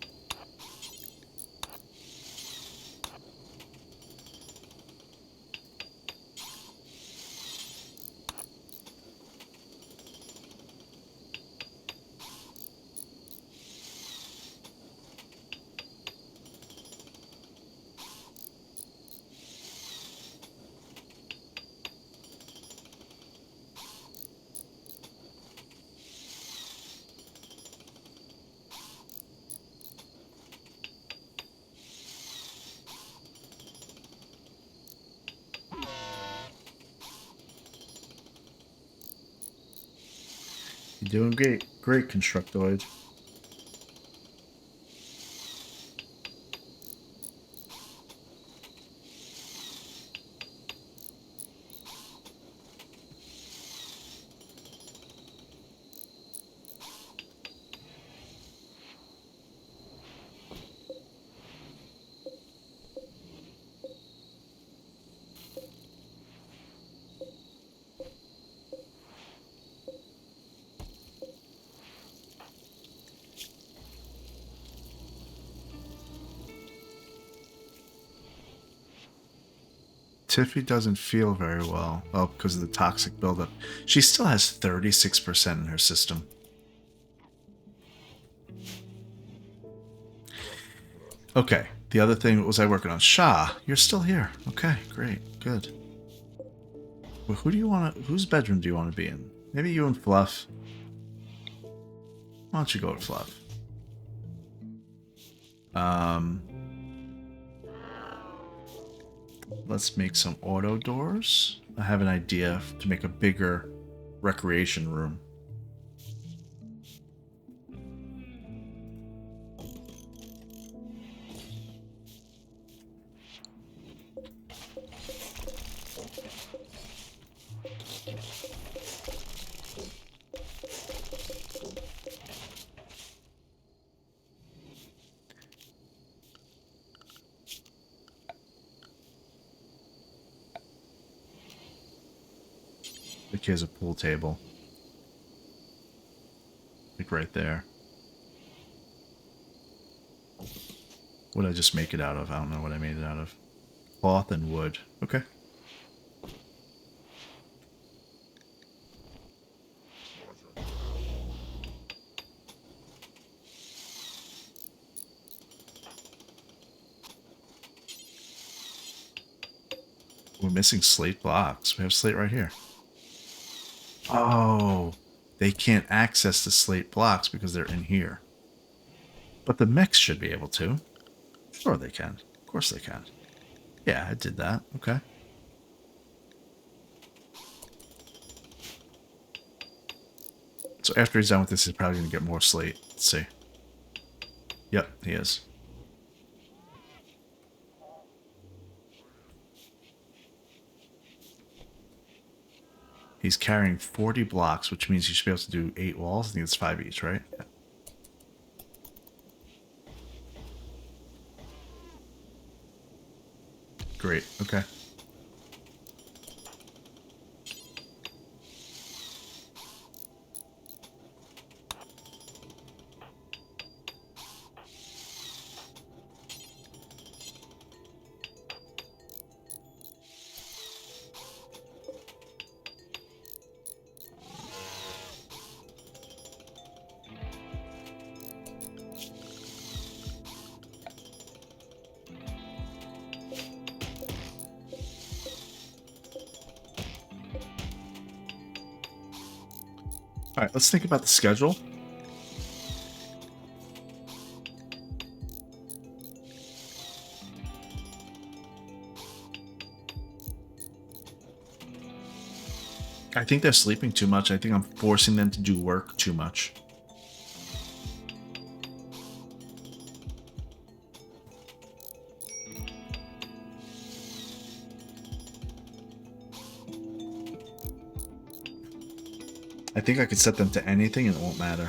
You're doing great, Constructoid. Tiffy doesn't feel very well. Oh, because of the toxic buildup. She still has 36% in her system. Okay, the other thing was I working on. Sha, you're still here. Okay, great, good. Well, whose bedroom do you want to be in? Maybe you and Fluff. Why don't you go with Fluff? Let's make some auto doors. I have an idea to make a bigger recreation room. Like here's a pool table. Like right there. What did I just make it out of? I don't know what I made it out of. cloth and wood. Okay. We're missing slate blocks. We have slate right here. Oh, they can't access the slate blocks because they're in here. But the mechs should be able to. Sure they can. Of course they can. Yeah, I did that. Okay. So after he's done with this, he's probably going to get more slate. Let's see. Yep, he is. He's carrying 40 blocks, which means he should be able to do 8 walls. I think it's 5 each, right? Yeah. Great. Okay. All right, let's think about the schedule. I think they're sleeping too much. I think I'm forcing them to do work too much. I think I could set them to anything and it won't matter.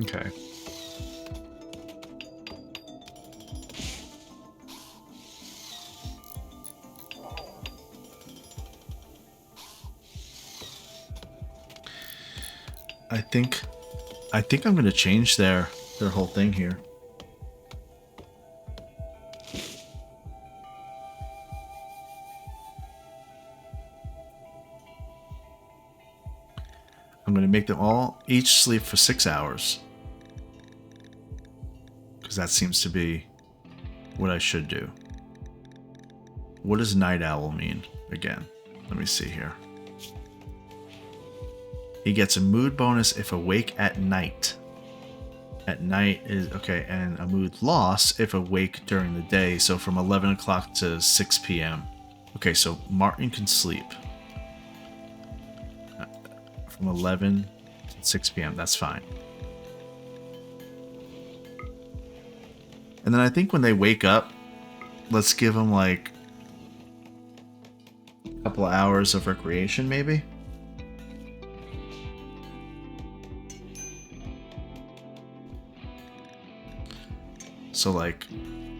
Okay. I think I'm going to change their whole thing here. I'm going to make them all each sleep for 6 hours. Because that seems to be what I should do. What does night owl mean? Again, let me see here. He gets a mood bonus if awake at night. At night is okay, and a mood loss if awake during the day. So from 11 o'clock to 6 p.m. Okay, so Martin can sleep from 11 to 6 p.m. That's fine. And then I think when they wake up, let's give them like a couple of hours of recreation, maybe. So like,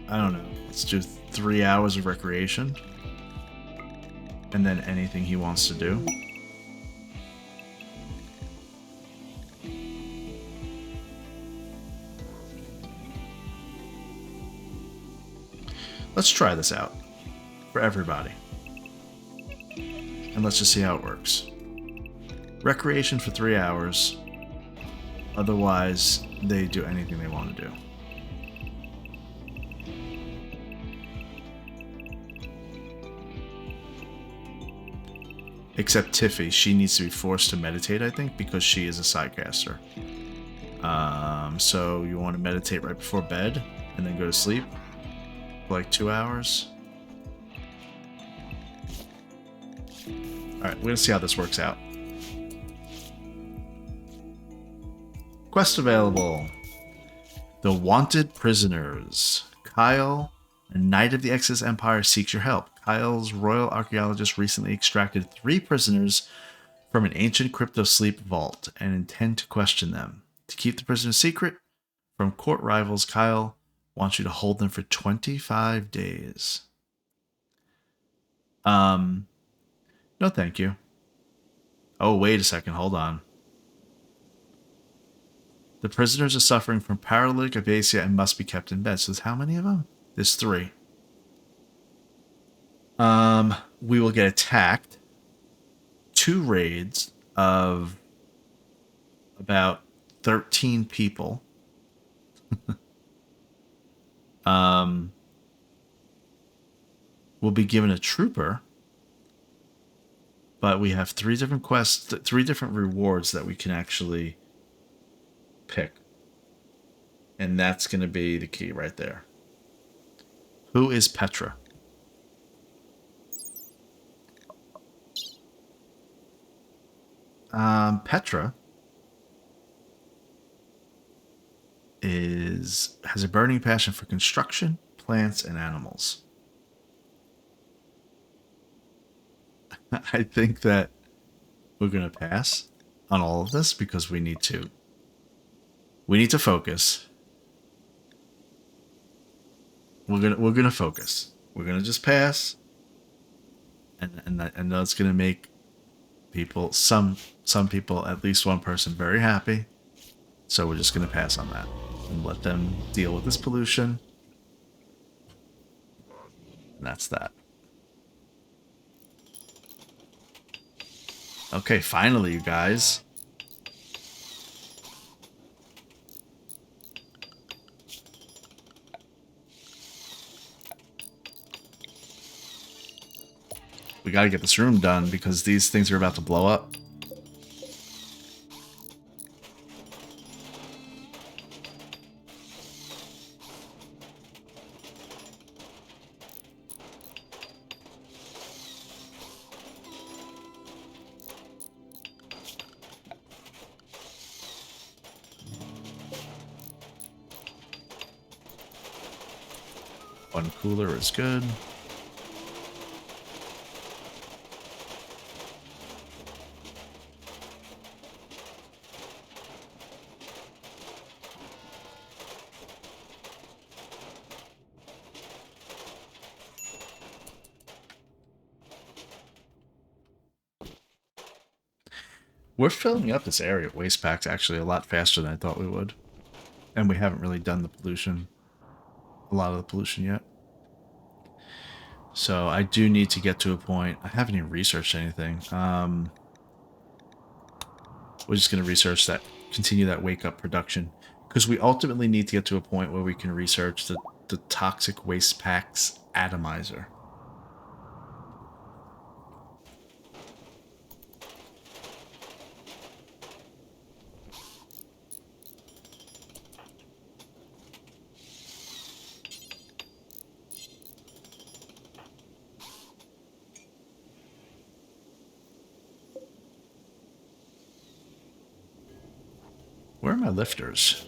I don't know, let's do 3 hours of recreation. And then anything he wants to do. Let's try this out for everybody. And let's just see how it works. Recreation for 3 hours. Otherwise, they do anything they want to do. Except Tiffy, she needs to be forced to meditate, I think, because she is a sidecaster. So you want to meditate right before bed and then go to sleep for like 2 hours. Alright, we're gonna see how this works out. Quest available. The Wanted Prisoners. Kyle, a knight of the Exodus Empire, seeks your help. Kyle's royal archaeologists recently extracted 3 prisoners from an ancient crypto sleep vault and intend to question them. To keep the prisoners secret from court rivals, Kyle wants you to hold them for 25 days. No thank you. Oh, wait a second, hold on. The prisoners are suffering from paralytic aphasia and must be kept in bed. So there's how many of them? There's 3. We will get attacked. 2 raids of about 13 people. We'll be given a trooper, but we have 3 different quests, 3 different rewards that we can actually pick. And that's going to be the key right there. Who is Petra? Petra has a burning passion for construction, plants, and animals. I think that we're gonna pass on all of this because we need to focus. We're gonna focus. We're gonna just pass, and that's gonna make people some people, at least one person, very happy. So we're just gonna pass on that and let them deal with this pollution. And that's that. Okay, finally, you guys. We gotta get this room done because these things are about to blow up. One cooler is good. We're filling up this area of waste packs actually a lot faster than I thought we would. And we haven't really done the pollution, a lot of the pollution yet. So I do need to get to a point. I haven't even researched anything. We're just going to research that, continue that wake up production. Because we ultimately need to get to a point where we can research the toxic waste packs atomizer. Where are my lifters?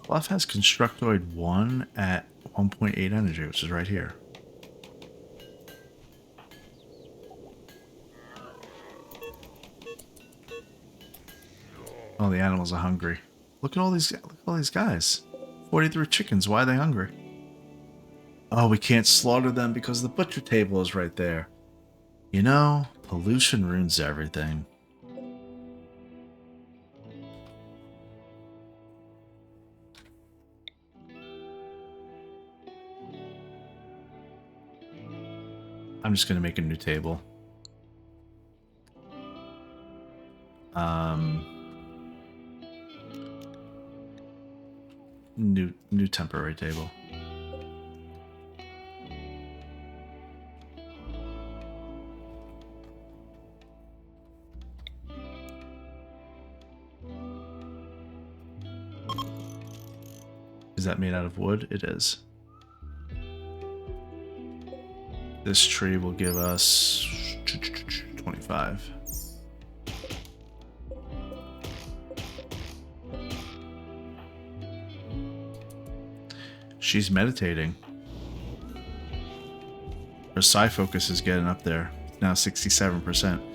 Bluff has Constructoid 1 at 1.8 energy, which is right here. Oh, the animals are hungry. Look at all these guys. 43 chickens. Why are they hungry? Oh, we can't slaughter them because the butcher table is right there. You know, pollution ruins everything. I'm just going to make a new table. New temporary table. that made out of wood? It is. This tree will give us 25. She's meditating. Her psi focus is getting up there. Now 67%.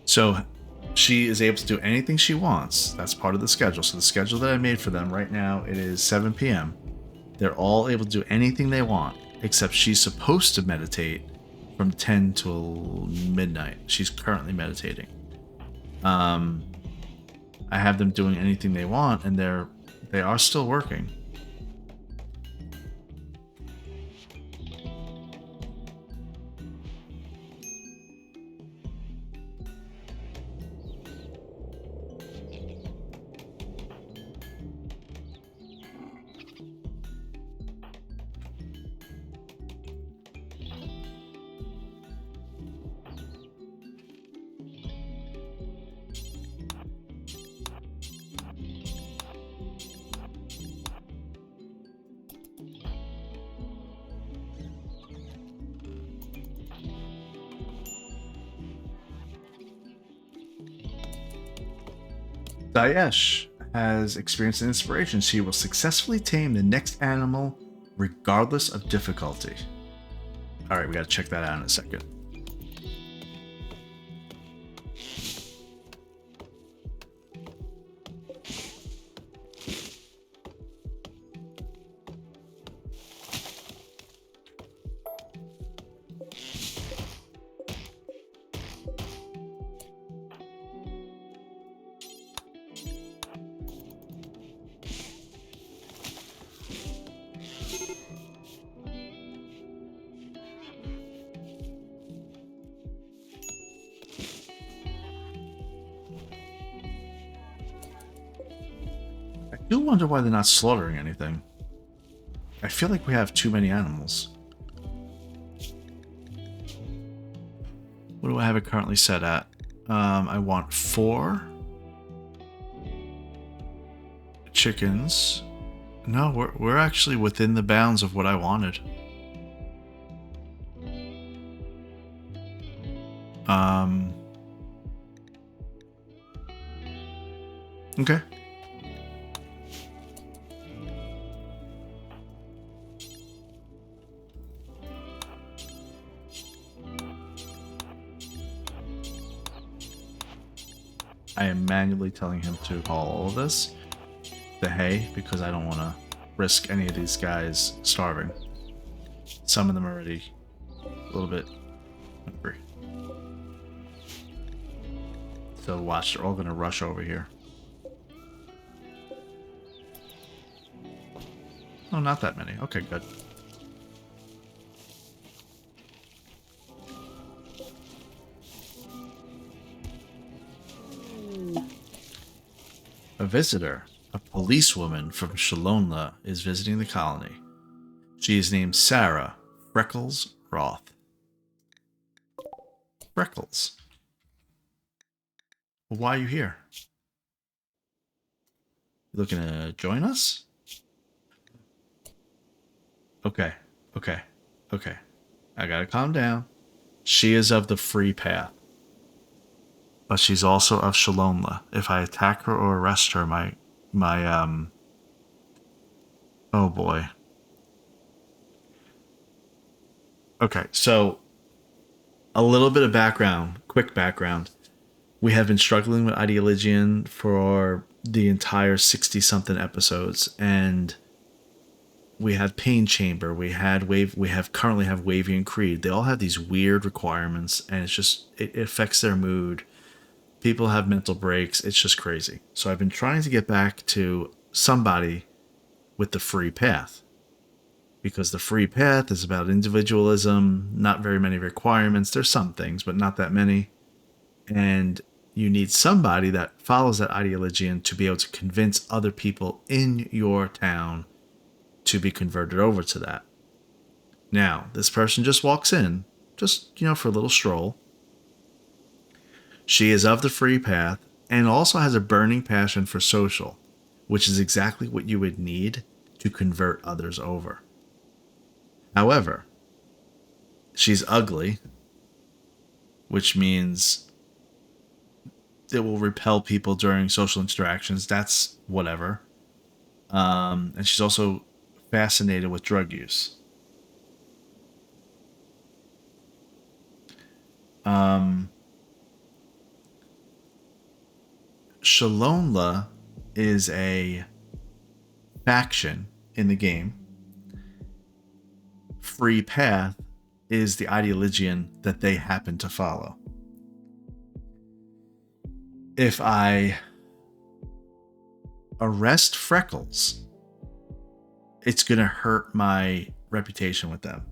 So she is able to do anything she wants. That's part of the schedule. So the schedule that I made for them right now, it is 7 p.m. They're all able to do anything they want, except she's supposed to meditate from 10 till midnight. She's currently meditating. I have them doing anything they want, and they are still working. Daesh has experienced an inspiration. She will successfully tame the next animal regardless of difficulty. Alright, we gotta check that out in a second. I do wonder why they're not slaughtering anything. I feel like we have too many animals. What do I have it currently set at? I want 4 chickens. No, we're actually within the bounds of what I wanted. Okay. I am manually telling him to haul all of this, the hay, because I don't want to risk any of these guys starving. Some of them are already a little bit hungry. So watch, they're all going to rush over here. Oh, not that many. Okay, good. A visitor, a policewoman from Shalonla, is visiting the colony. She is named Sarah Freckles Roth. Freckles. Well, why are you here? You looking to join us? Okay. I gotta calm down. She is of the free path. But she's also of Shalonla. If I attack her or arrest her, oh boy. Okay, so a little bit of background, quick background. We have been struggling with Ideologian for the entire 60-something episodes, and we had Pain Chamber, we currently have Wavian Creed. They all have these weird requirements, and it affects their mood. People have mental breaks. It's just crazy. So I've been trying to get back to somebody with the free path, because the free path is about individualism, not very many requirements. There's some things, but not that many. And you need somebody that follows that ideology to be able to convince other people in your town to be converted over to that. Now, this person just walks in, just, for a little stroll. She is of the free path and also has a burning passion for social, which is exactly what you would need to convert others over. However, she's ugly, which means it will repel people during social interactions. That's whatever. And she's also fascinated with drug use. Shalonla is a faction in the game. Free Path is the ideologian that they happen to follow. If I arrest Freckles, it's gonna hurt my reputation with them.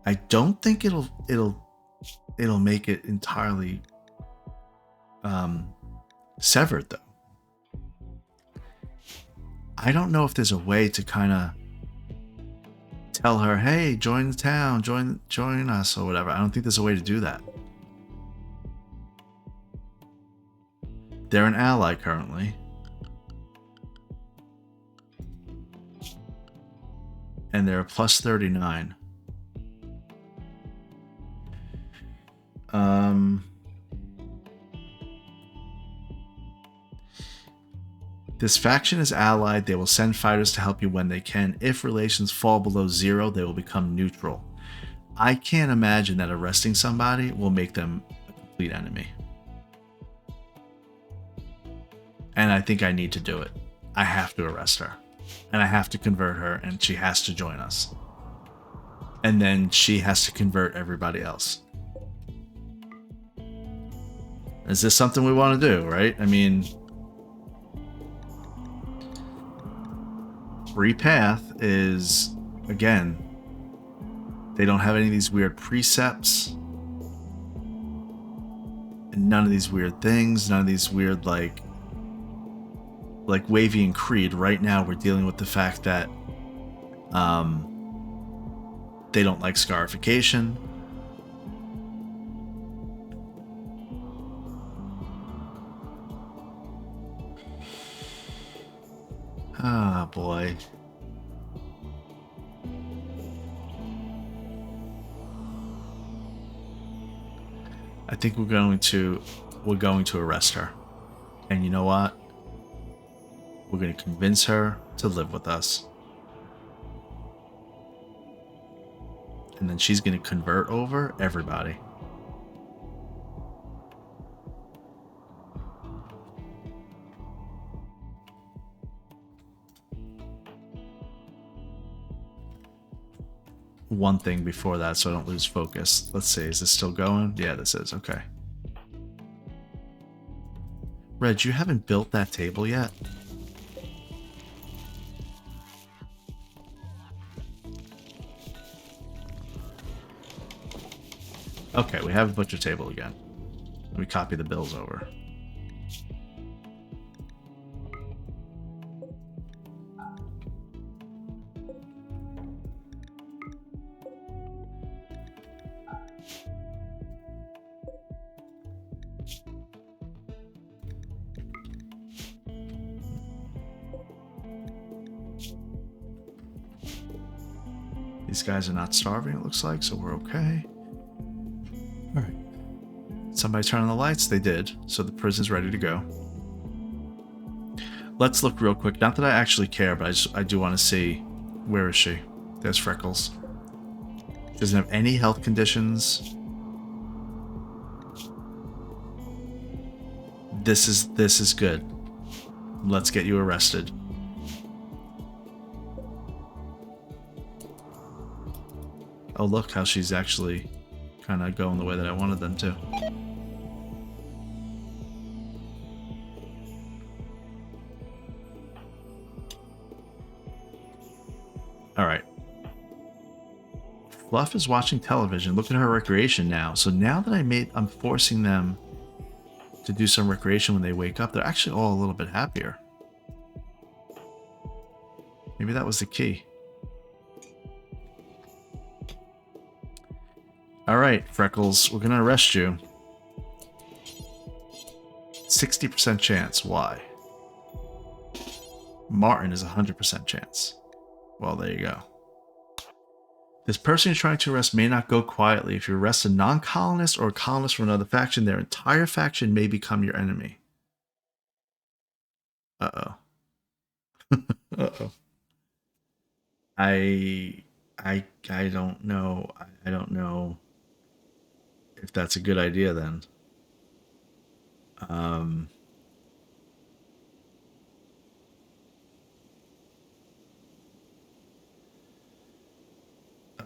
I don't think it'll make it entirely severed, though. I don't know if there's a way to kind of tell her, hey, join the town, join us, or whatever. I don't think there's a way to do that. They're an ally currently. And they're a plus 39. This faction is allied. They will send fighters to help you when they can. If relations fall below 0, they will become neutral. I can't imagine that arresting somebody will make them a complete enemy. And I think I need to do it. I have to arrest her. And I have to convert her, and she has to join us. And then she has to convert everybody else. Is this something we want to do, right? I mean, Free Path is, again, they don't have any of these weird precepts. And none of these weird things. None of these weird, like Wavy and Creed. Right now, we're dealing with the fact that they don't like scarification. Ah, boy. I think we're going to arrest her. And you know what? We're going to convince her to live with us. And then she's going to convert over everybody. One thing before that so I don't lose focus. Let's see, is this still going? Yeah, this is. Okay. Reg, you haven't built that table yet? Okay, we have a butcher table again. Let me copy the bills over. These guys are not starving, it looks like, so we're okay. Alright. Somebody turn on the lights? They did, so the prison's ready to go. Let's look real quick. Not that I actually care, but I do want to see. Where is she? There's Freckles. She doesn't have any health conditions. This is good. Let's get you arrested. Oh, look how she's actually kind of going the way that I wanted them to. Alright. Fluff is watching television. Look at her recreation now. So now that I'm forcing them to do some recreation when they wake up, they're actually all a little bit happier. Maybe that was the key. All right, Freckles, we're going to arrest you. 60% chance. Why? Martin is 100% chance. Well, there you go. This person you're trying to arrest may not go quietly. If you arrest a non-colonist or a colonist from another faction, their entire faction may become your enemy. Uh-oh. Uh-oh. I don't know. I don't know if that's a good idea then.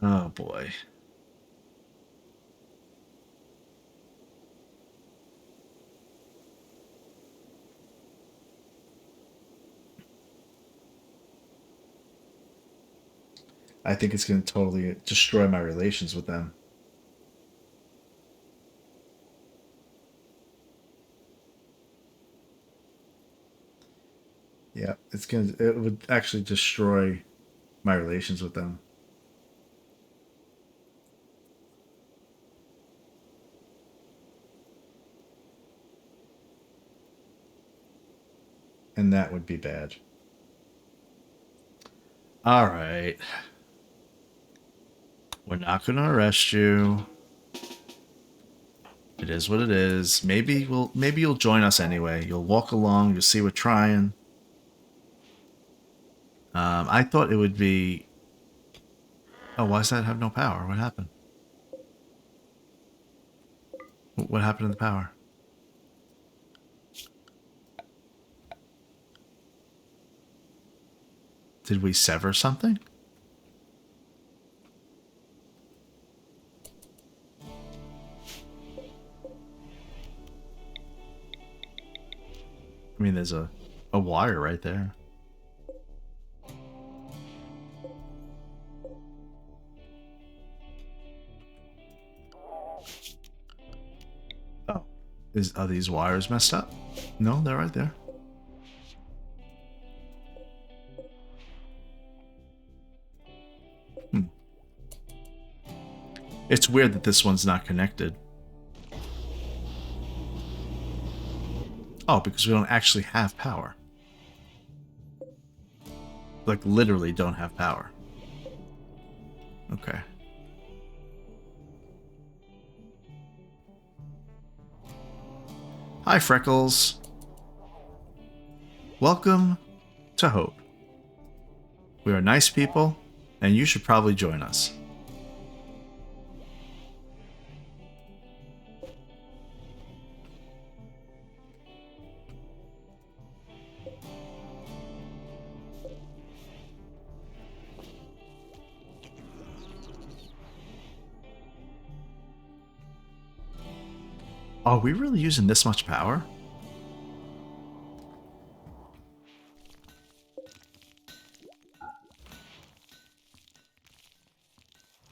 Oh boy. I think it's going to totally destroy my relations with them. Yeah, it would actually destroy my relations with them. And that would be bad. All right. We're not going to arrest you. It is what it is. Maybe you'll join us anyway. You'll walk along, you'll see we're trying. I thought it would be... Oh, why does that have no power? What happened? What happened to the power? Did we sever something? I mean, there's a wire right there. Oh. Are these wires messed up? No, they're right there. It's weird that this one's not connected. Oh, because we don't actually have power. Like, literally don't have power. Okay. Hi, Freckles. Welcome to Hope. We are nice people, and you should probably join us. Are we really using this much power?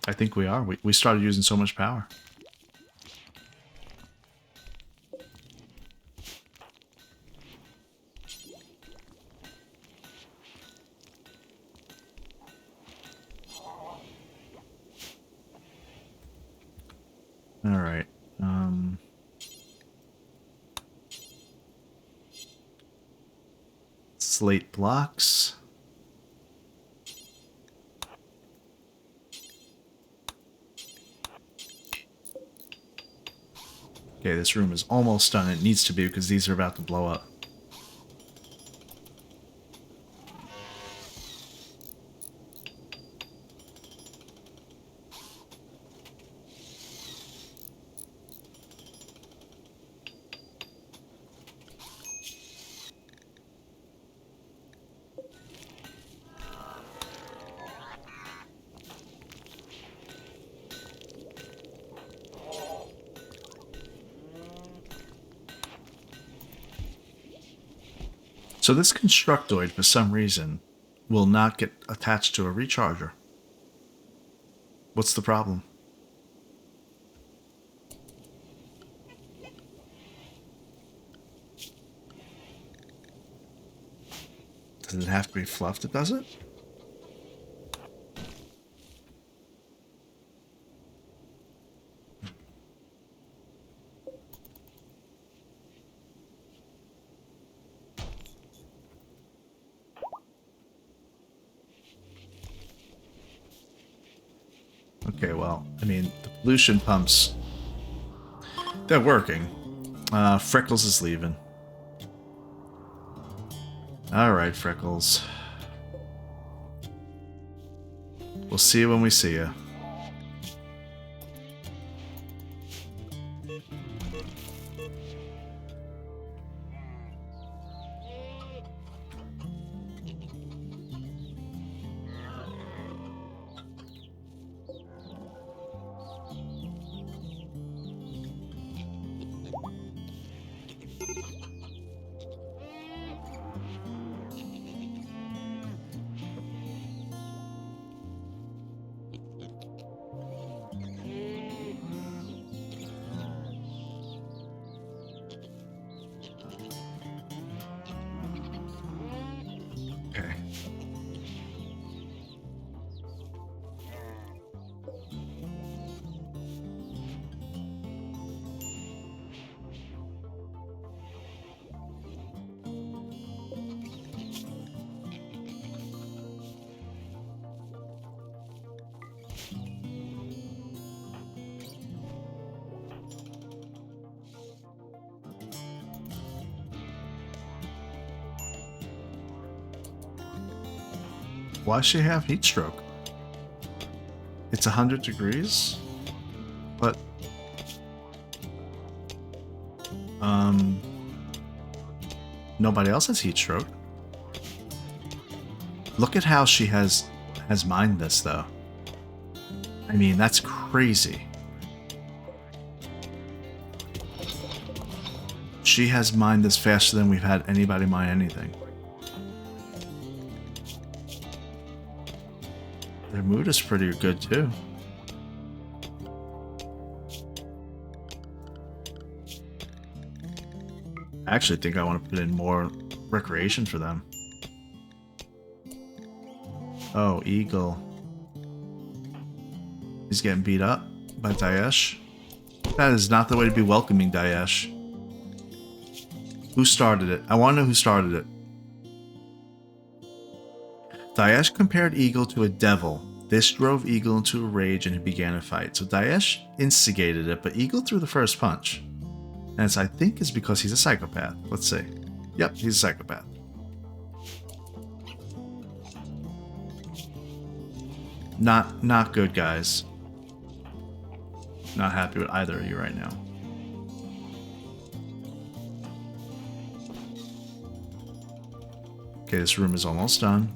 I think we are. We started using so much power. All right. Slate blocks. Okay, this room is almost done. It needs to be because these are about to blow up. So this Constructoid, for some reason, will not get attached to a recharger. What's the problem? Does it have to be fluffed? It doesn't? Okay, well, I mean, the pollution pumps, they're working. Freckles is leaving. Alright, Freckles. We'll see you when we see you. Okay. Why does she have heat stroke? It's 100 degrees? But... nobody else has heat stroke. Look at how she has mined this, though. I mean, that's crazy. She has mined this faster than we've had anybody mine anything. Their mood is pretty good, too. I actually think I want to put in more recreation for them. Oh, Eagle. He's getting beat up by Daesh. That is not the way to be welcoming Daesh. Who started it? I want to know who started it. Daesh compared Eagle to a devil. This drove Eagle into a rage and he began a fight. So Daesh instigated it, but Eagle threw the first punch. And I think it's because he's a psychopath. Let's see. Yep, he's a psychopath. Not good, guys. Not happy with either of you right now. Okay, this room is almost done.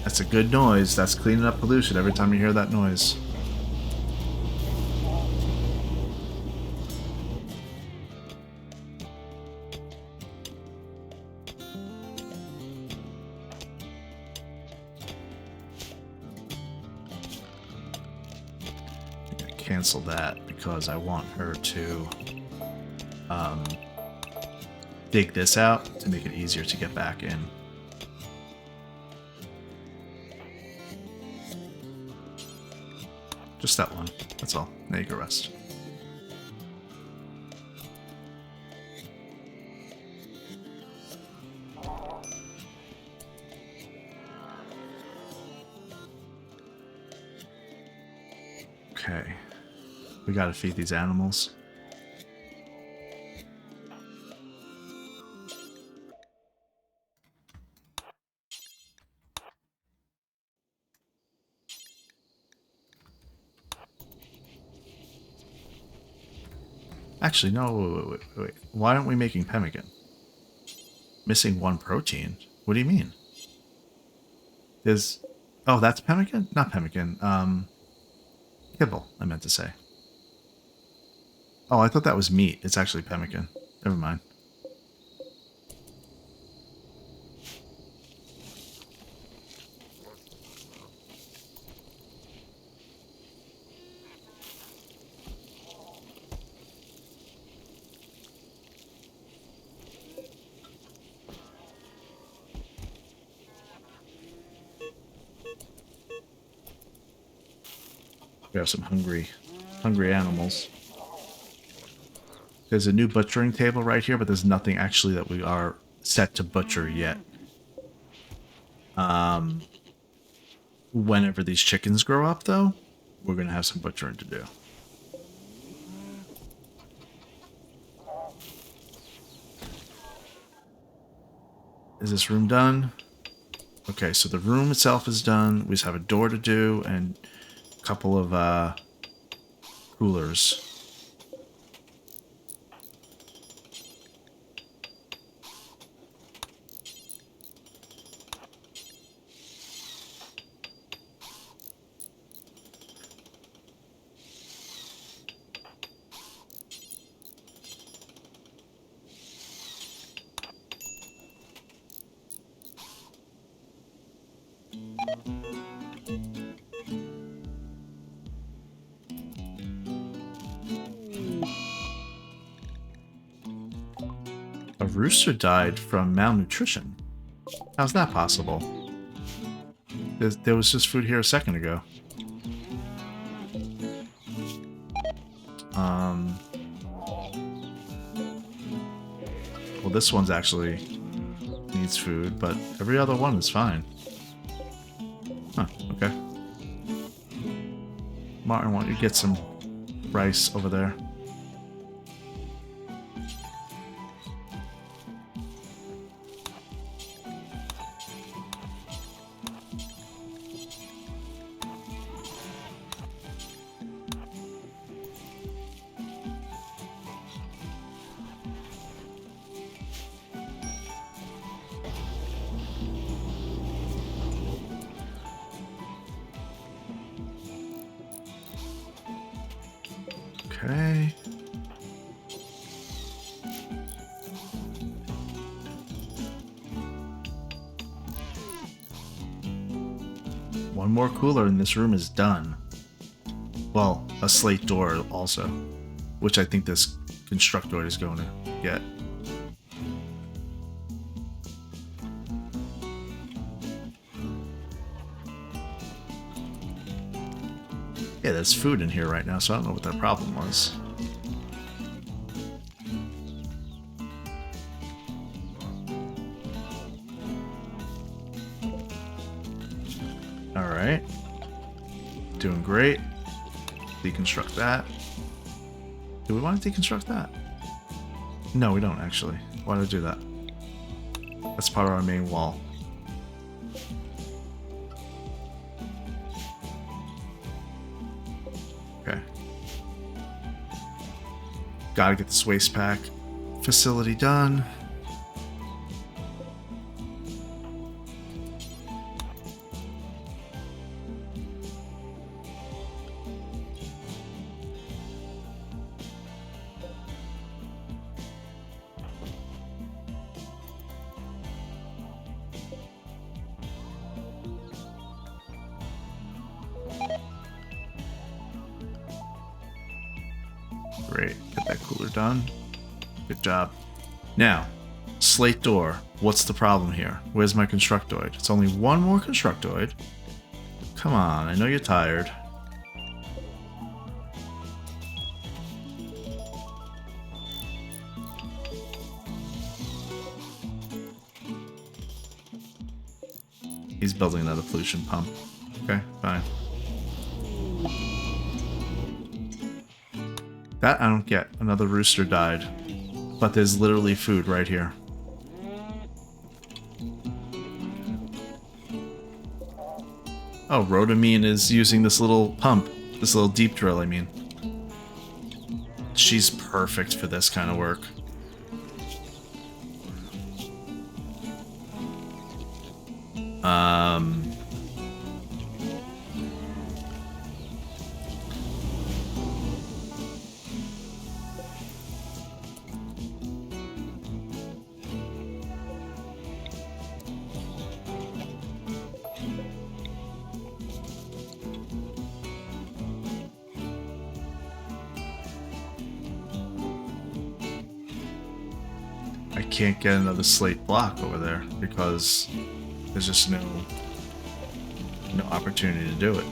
That's a good noise. That's cleaning up pollution every time you hear that noise. I'm gonna cancel that because I want her to dig this out to make it easier to get back in. Just that one. That's all. Now you can rest. Okay. We gotta feed these animals. Actually, no, wait. Why aren't we making pemmican? Missing one protein? What do you mean? There's Oh, that's pemmican? Not pemmican. Kibble, I meant to say. Oh, I thought that was meat. It's actually pemmican. Never mind. We have some hungry animals. There's a new butchering table right here, but there's nothing actually that we are set to butcher yet. Whenever these chickens grow up, though, we're going to have some butchering to do. Is this room done? Okay, so the room itself is done. We just have a door to do and a couple of coolers. A rooster died from malnutrition. How's that possible? There was just food here a second ago. Well, this one's actually needs food, but every other one is fine. Huh, okay. Martin, why don't you get some rice over there? Okay. One more cooler and this room is done. Well, a slate door also, which I think this constructoid is going to get. Yeah, there's food in here right now, so I don't know what that problem was. Alright. Doing great. Deconstruct that. Do we want to deconstruct that? No, we don't actually. Why do I do that? That's part of our main wall. Okay. Gotta get this waste pack facility done. Great. Get that cooler done. Good job. Now, slate door. What's the problem here? Where's my constructoid? It's only one more constructoid. Come on, I know you're tired. He's building another pollution pump. Okay, fine. That I don't get. Another rooster died. But there's literally food right here. Oh, Rhodamine is using this little pump. This little deep drill, I mean. She's perfect for this kind of work. can't get another slate block over there because there's just no opportunity to do it.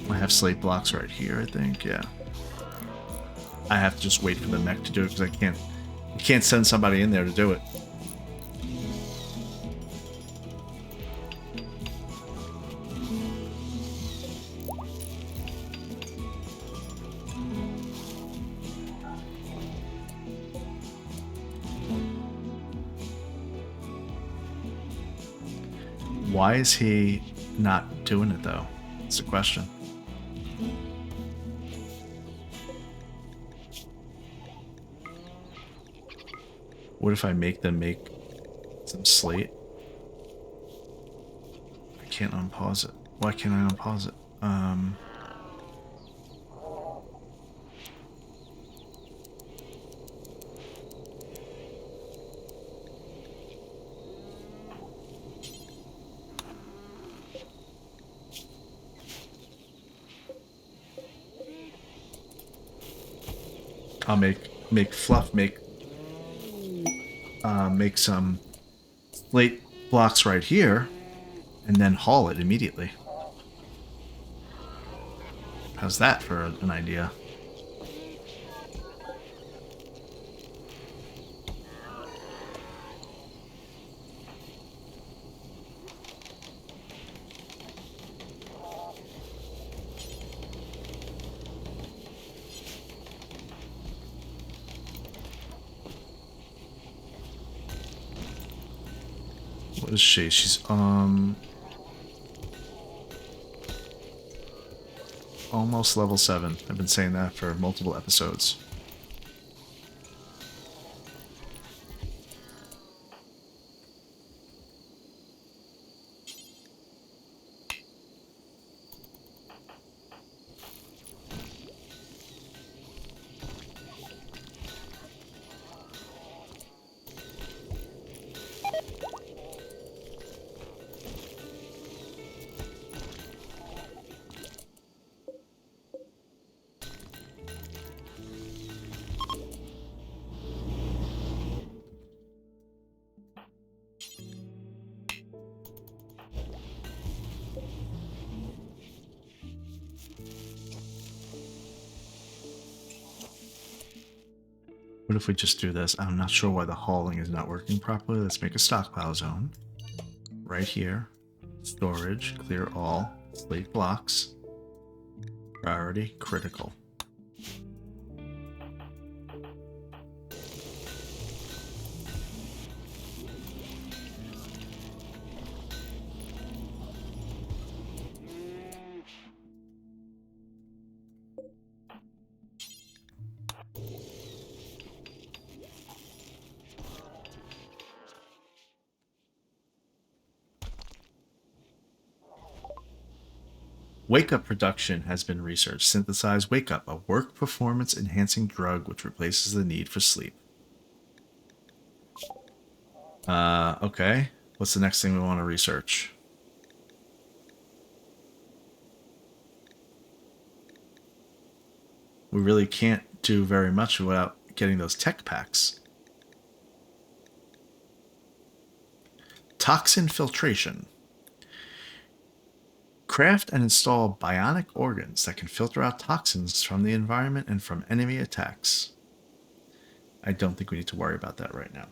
I have slate blocks right here, I think. Yeah. I have to just wait for the mech to do it because I can't send somebody in there to do it. Why is he not doing it though? That's the question. What if I make them make some slate? I can't unpause it. Why can't I unpause it? I'll make Fluff make some slate blocks right here, and then haul it immediately. How's that for an idea? What is she? She's almost level 7. I've been saying that for multiple episodes. What if we just do this? I'm not sure why the hauling is not working properly. Let's make a stockpile zone. Right here. Storage. Clear all. Slate blocks. Priority. Critical. Wake Up production has been researched. Synthesize Wake Up, a work performance enhancing drug which replaces the need for sleep. Okay. What's the next thing we want to research? We really can't do very much without getting those tech packs. Toxin filtration. Craft and install bionic organs that can filter out toxins from the environment and from enemy attacks. I don't think we need to worry about that right now.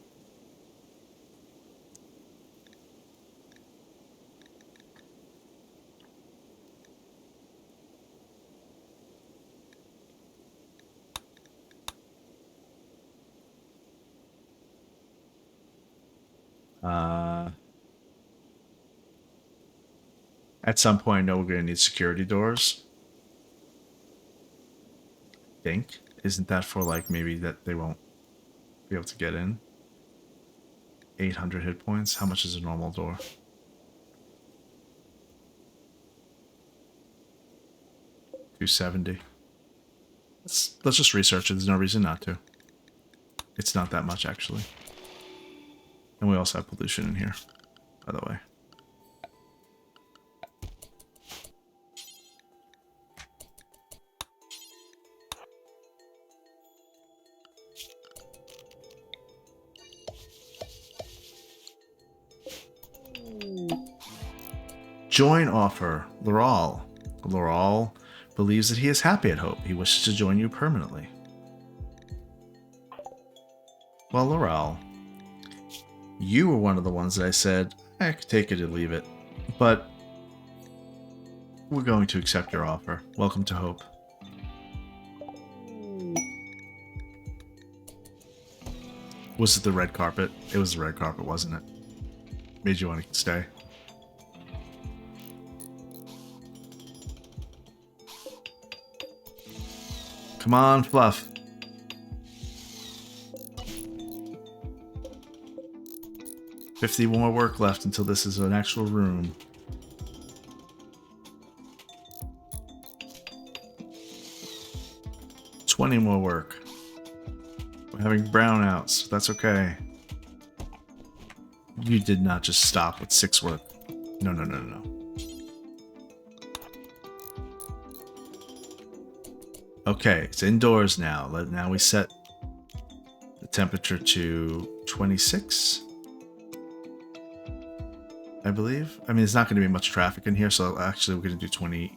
At some point, I know we're going to need security doors. I think. Isn't that for, like, maybe that they won't be able to get in? 800 hit points? How much is a normal door? $270. Let's just research it. There's no reason not to. It's not that much, actually. And we also have pollution in here, by the way. Join offer. Loral. Loral believes that he is happy at Hope. He wishes to join you permanently. Well, Loral, you were one of the ones that I said, I could take it or leave it. But we're going to accept your offer. Welcome to Hope. Was it the red carpet? It was the red carpet, wasn't it? Made you want to stay. Come on, Fluff. $50 more work left until this is an actual room. $20 more work. We're having brownouts. That's okay. You did not just stop with 6 work. No, no, no, no. Okay, it's indoors now. Now we set the temperature to 26. I believe. I mean, there's not going to be much traffic in here, so actually we're going to do 28.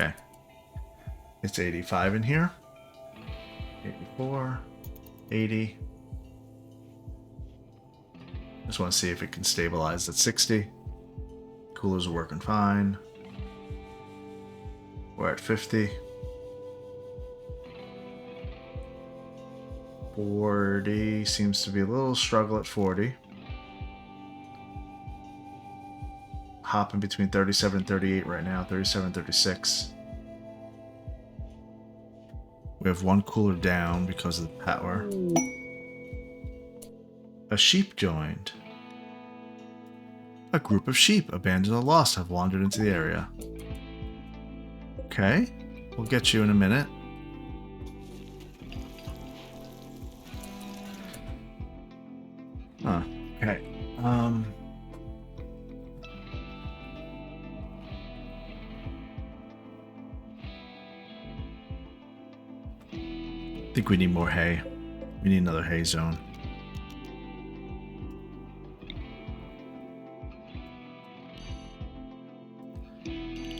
Okay. It's 85 in here. 84. 80. Just want to see if it can stabilize at 60. Coolers are working fine. We're at 50. 40 seems to be a little struggle at 40. Hopping between 37 and 38 right now. 37, 36. We have 1 cooler down because of the power. A sheep joined. A group of sheep, abandoned or lost, have wandered into the area. Okay, we'll get you in a minute. Huh, okay. I think we need more hay. We need another hay zone.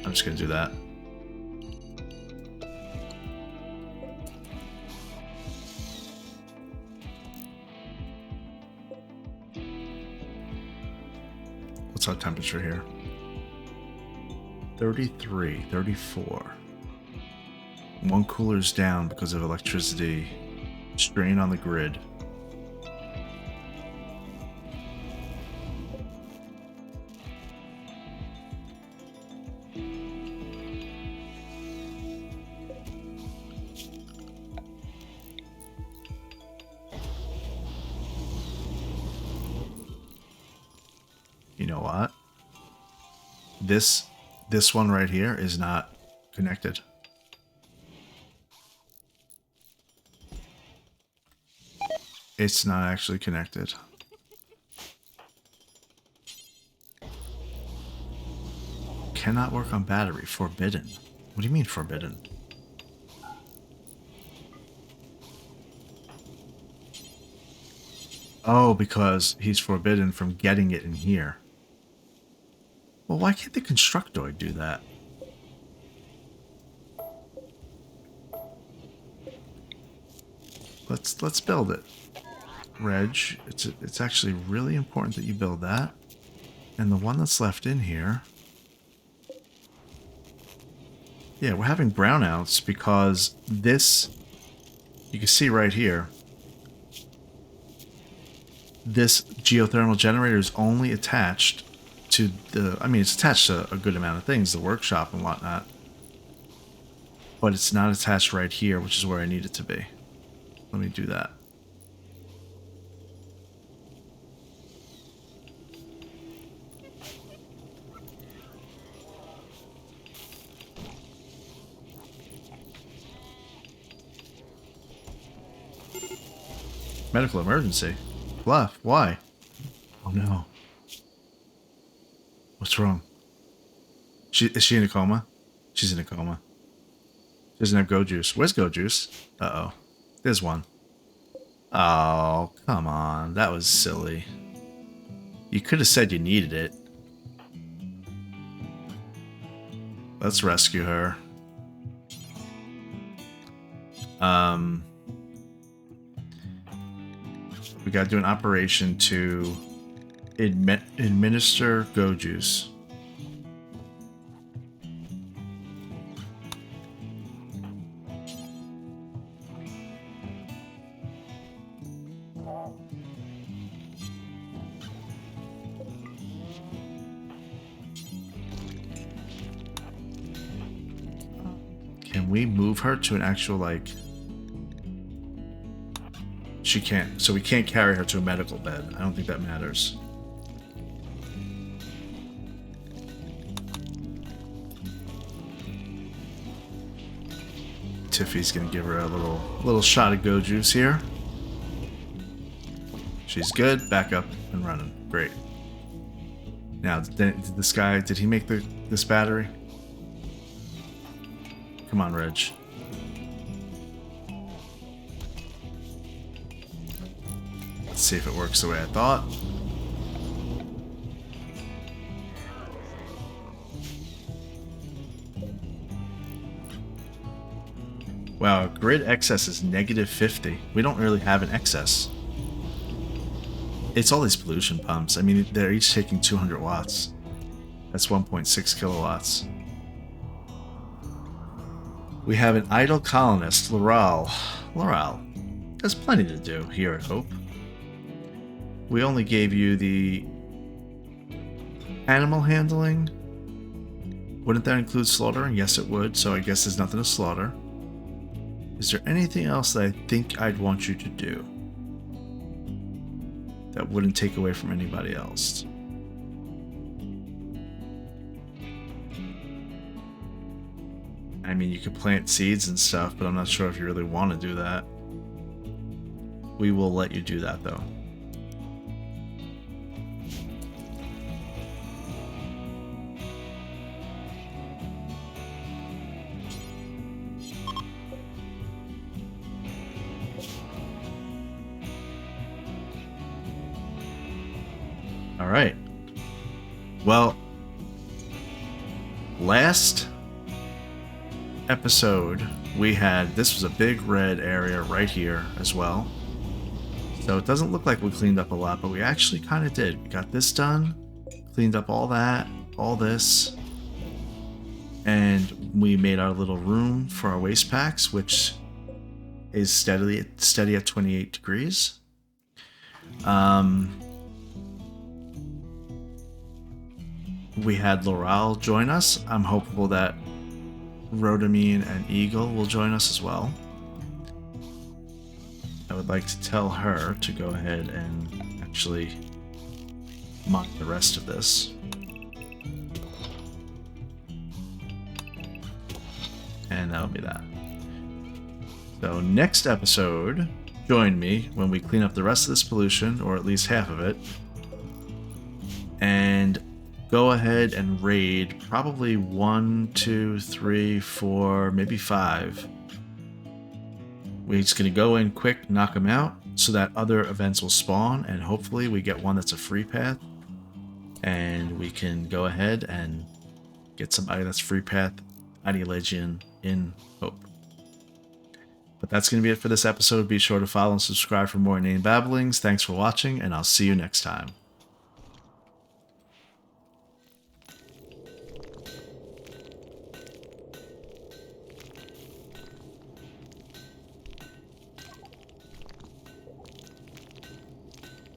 I'm just gonna do that. What's our temperature here? 33, 34. 1 cooler's down because of electricity strain on the grid. You know what? This one right here is not connected. It's not actually connected. Cannot work on battery. Forbidden. What do you mean forbidden? Oh, because he's forbidden from getting it in here. Well, why can't the Constructoid do that? Let's build it. Reg, it's actually really important that you build that. And the one that's left in here. Yeah, we're having brownouts because this, you can see right here, this geothermal generator is only attached to the, I mean, it's attached to a good amount of things, the workshop and whatnot. But it's not attached right here, which is where I need it to be. Let me do that. Medical emergency? Bluff, why? no. What's wrong? Is she in a coma? She's in a coma. She doesn't have Go Juice. Where's Go Juice? Uh-oh. There's one. Oh, come on. That was silly. You could have said you needed it. Let's rescue her. We gotta do an operation to administer Go Juice. Can we move her to an actual, like... She can't. So we can't carry her to a medical bed. I don't think that matters. Tiffy's gonna give her a little shot of Go Juice here. She's good. Back up and running. Great. Now, did this guy... Did he make this battery? Come on, Reg. Let's see if it works the way I thought. Wow, grid excess is -50. We don't really have an excess. It's all these pollution pumps. I mean, they're each taking 200 watts. That's 1.6 kilowatts. We have an idle colonist, Laurel. Laurel, there's plenty to do here at Hope. We only gave you the animal handling. Wouldn't that include slaughtering? Yes, it would, so I guess there's nothing to slaughter. Is there anything else that I think I'd want you to do that wouldn't take away from anybody else? I mean, you could plant seeds and stuff, but I'm not sure if you really want to do that. We will let you do that, though. All right. Well, last episode we had, this was a big red area right here as well, so it doesn't look like we cleaned up a lot, but we actually kind of did. We got this done, cleaned up all that, all this, and we made our little room for our waste packs, which is steady at 28 degrees. We had Laurel join us. I'm hopeful that Rhodamine and Eagle will join us as well. I would like to tell her to go ahead and actually mine the rest of this. And that'll be that. So next episode, join me when we clean up the rest of this pollution, or at least half of it, and go ahead and raid probably 1, 2, 3, 4, maybe 5. We're just going to go in quick, knock them out, so that other events will spawn, and hopefully we get one that's a free path, and we can go ahead and get somebody that's free path Idealegion in Hope. But that's going to be it for this episode. Be sure to follow and subscribe for more inane babblings. Thanks for watching, and I'll see you next time.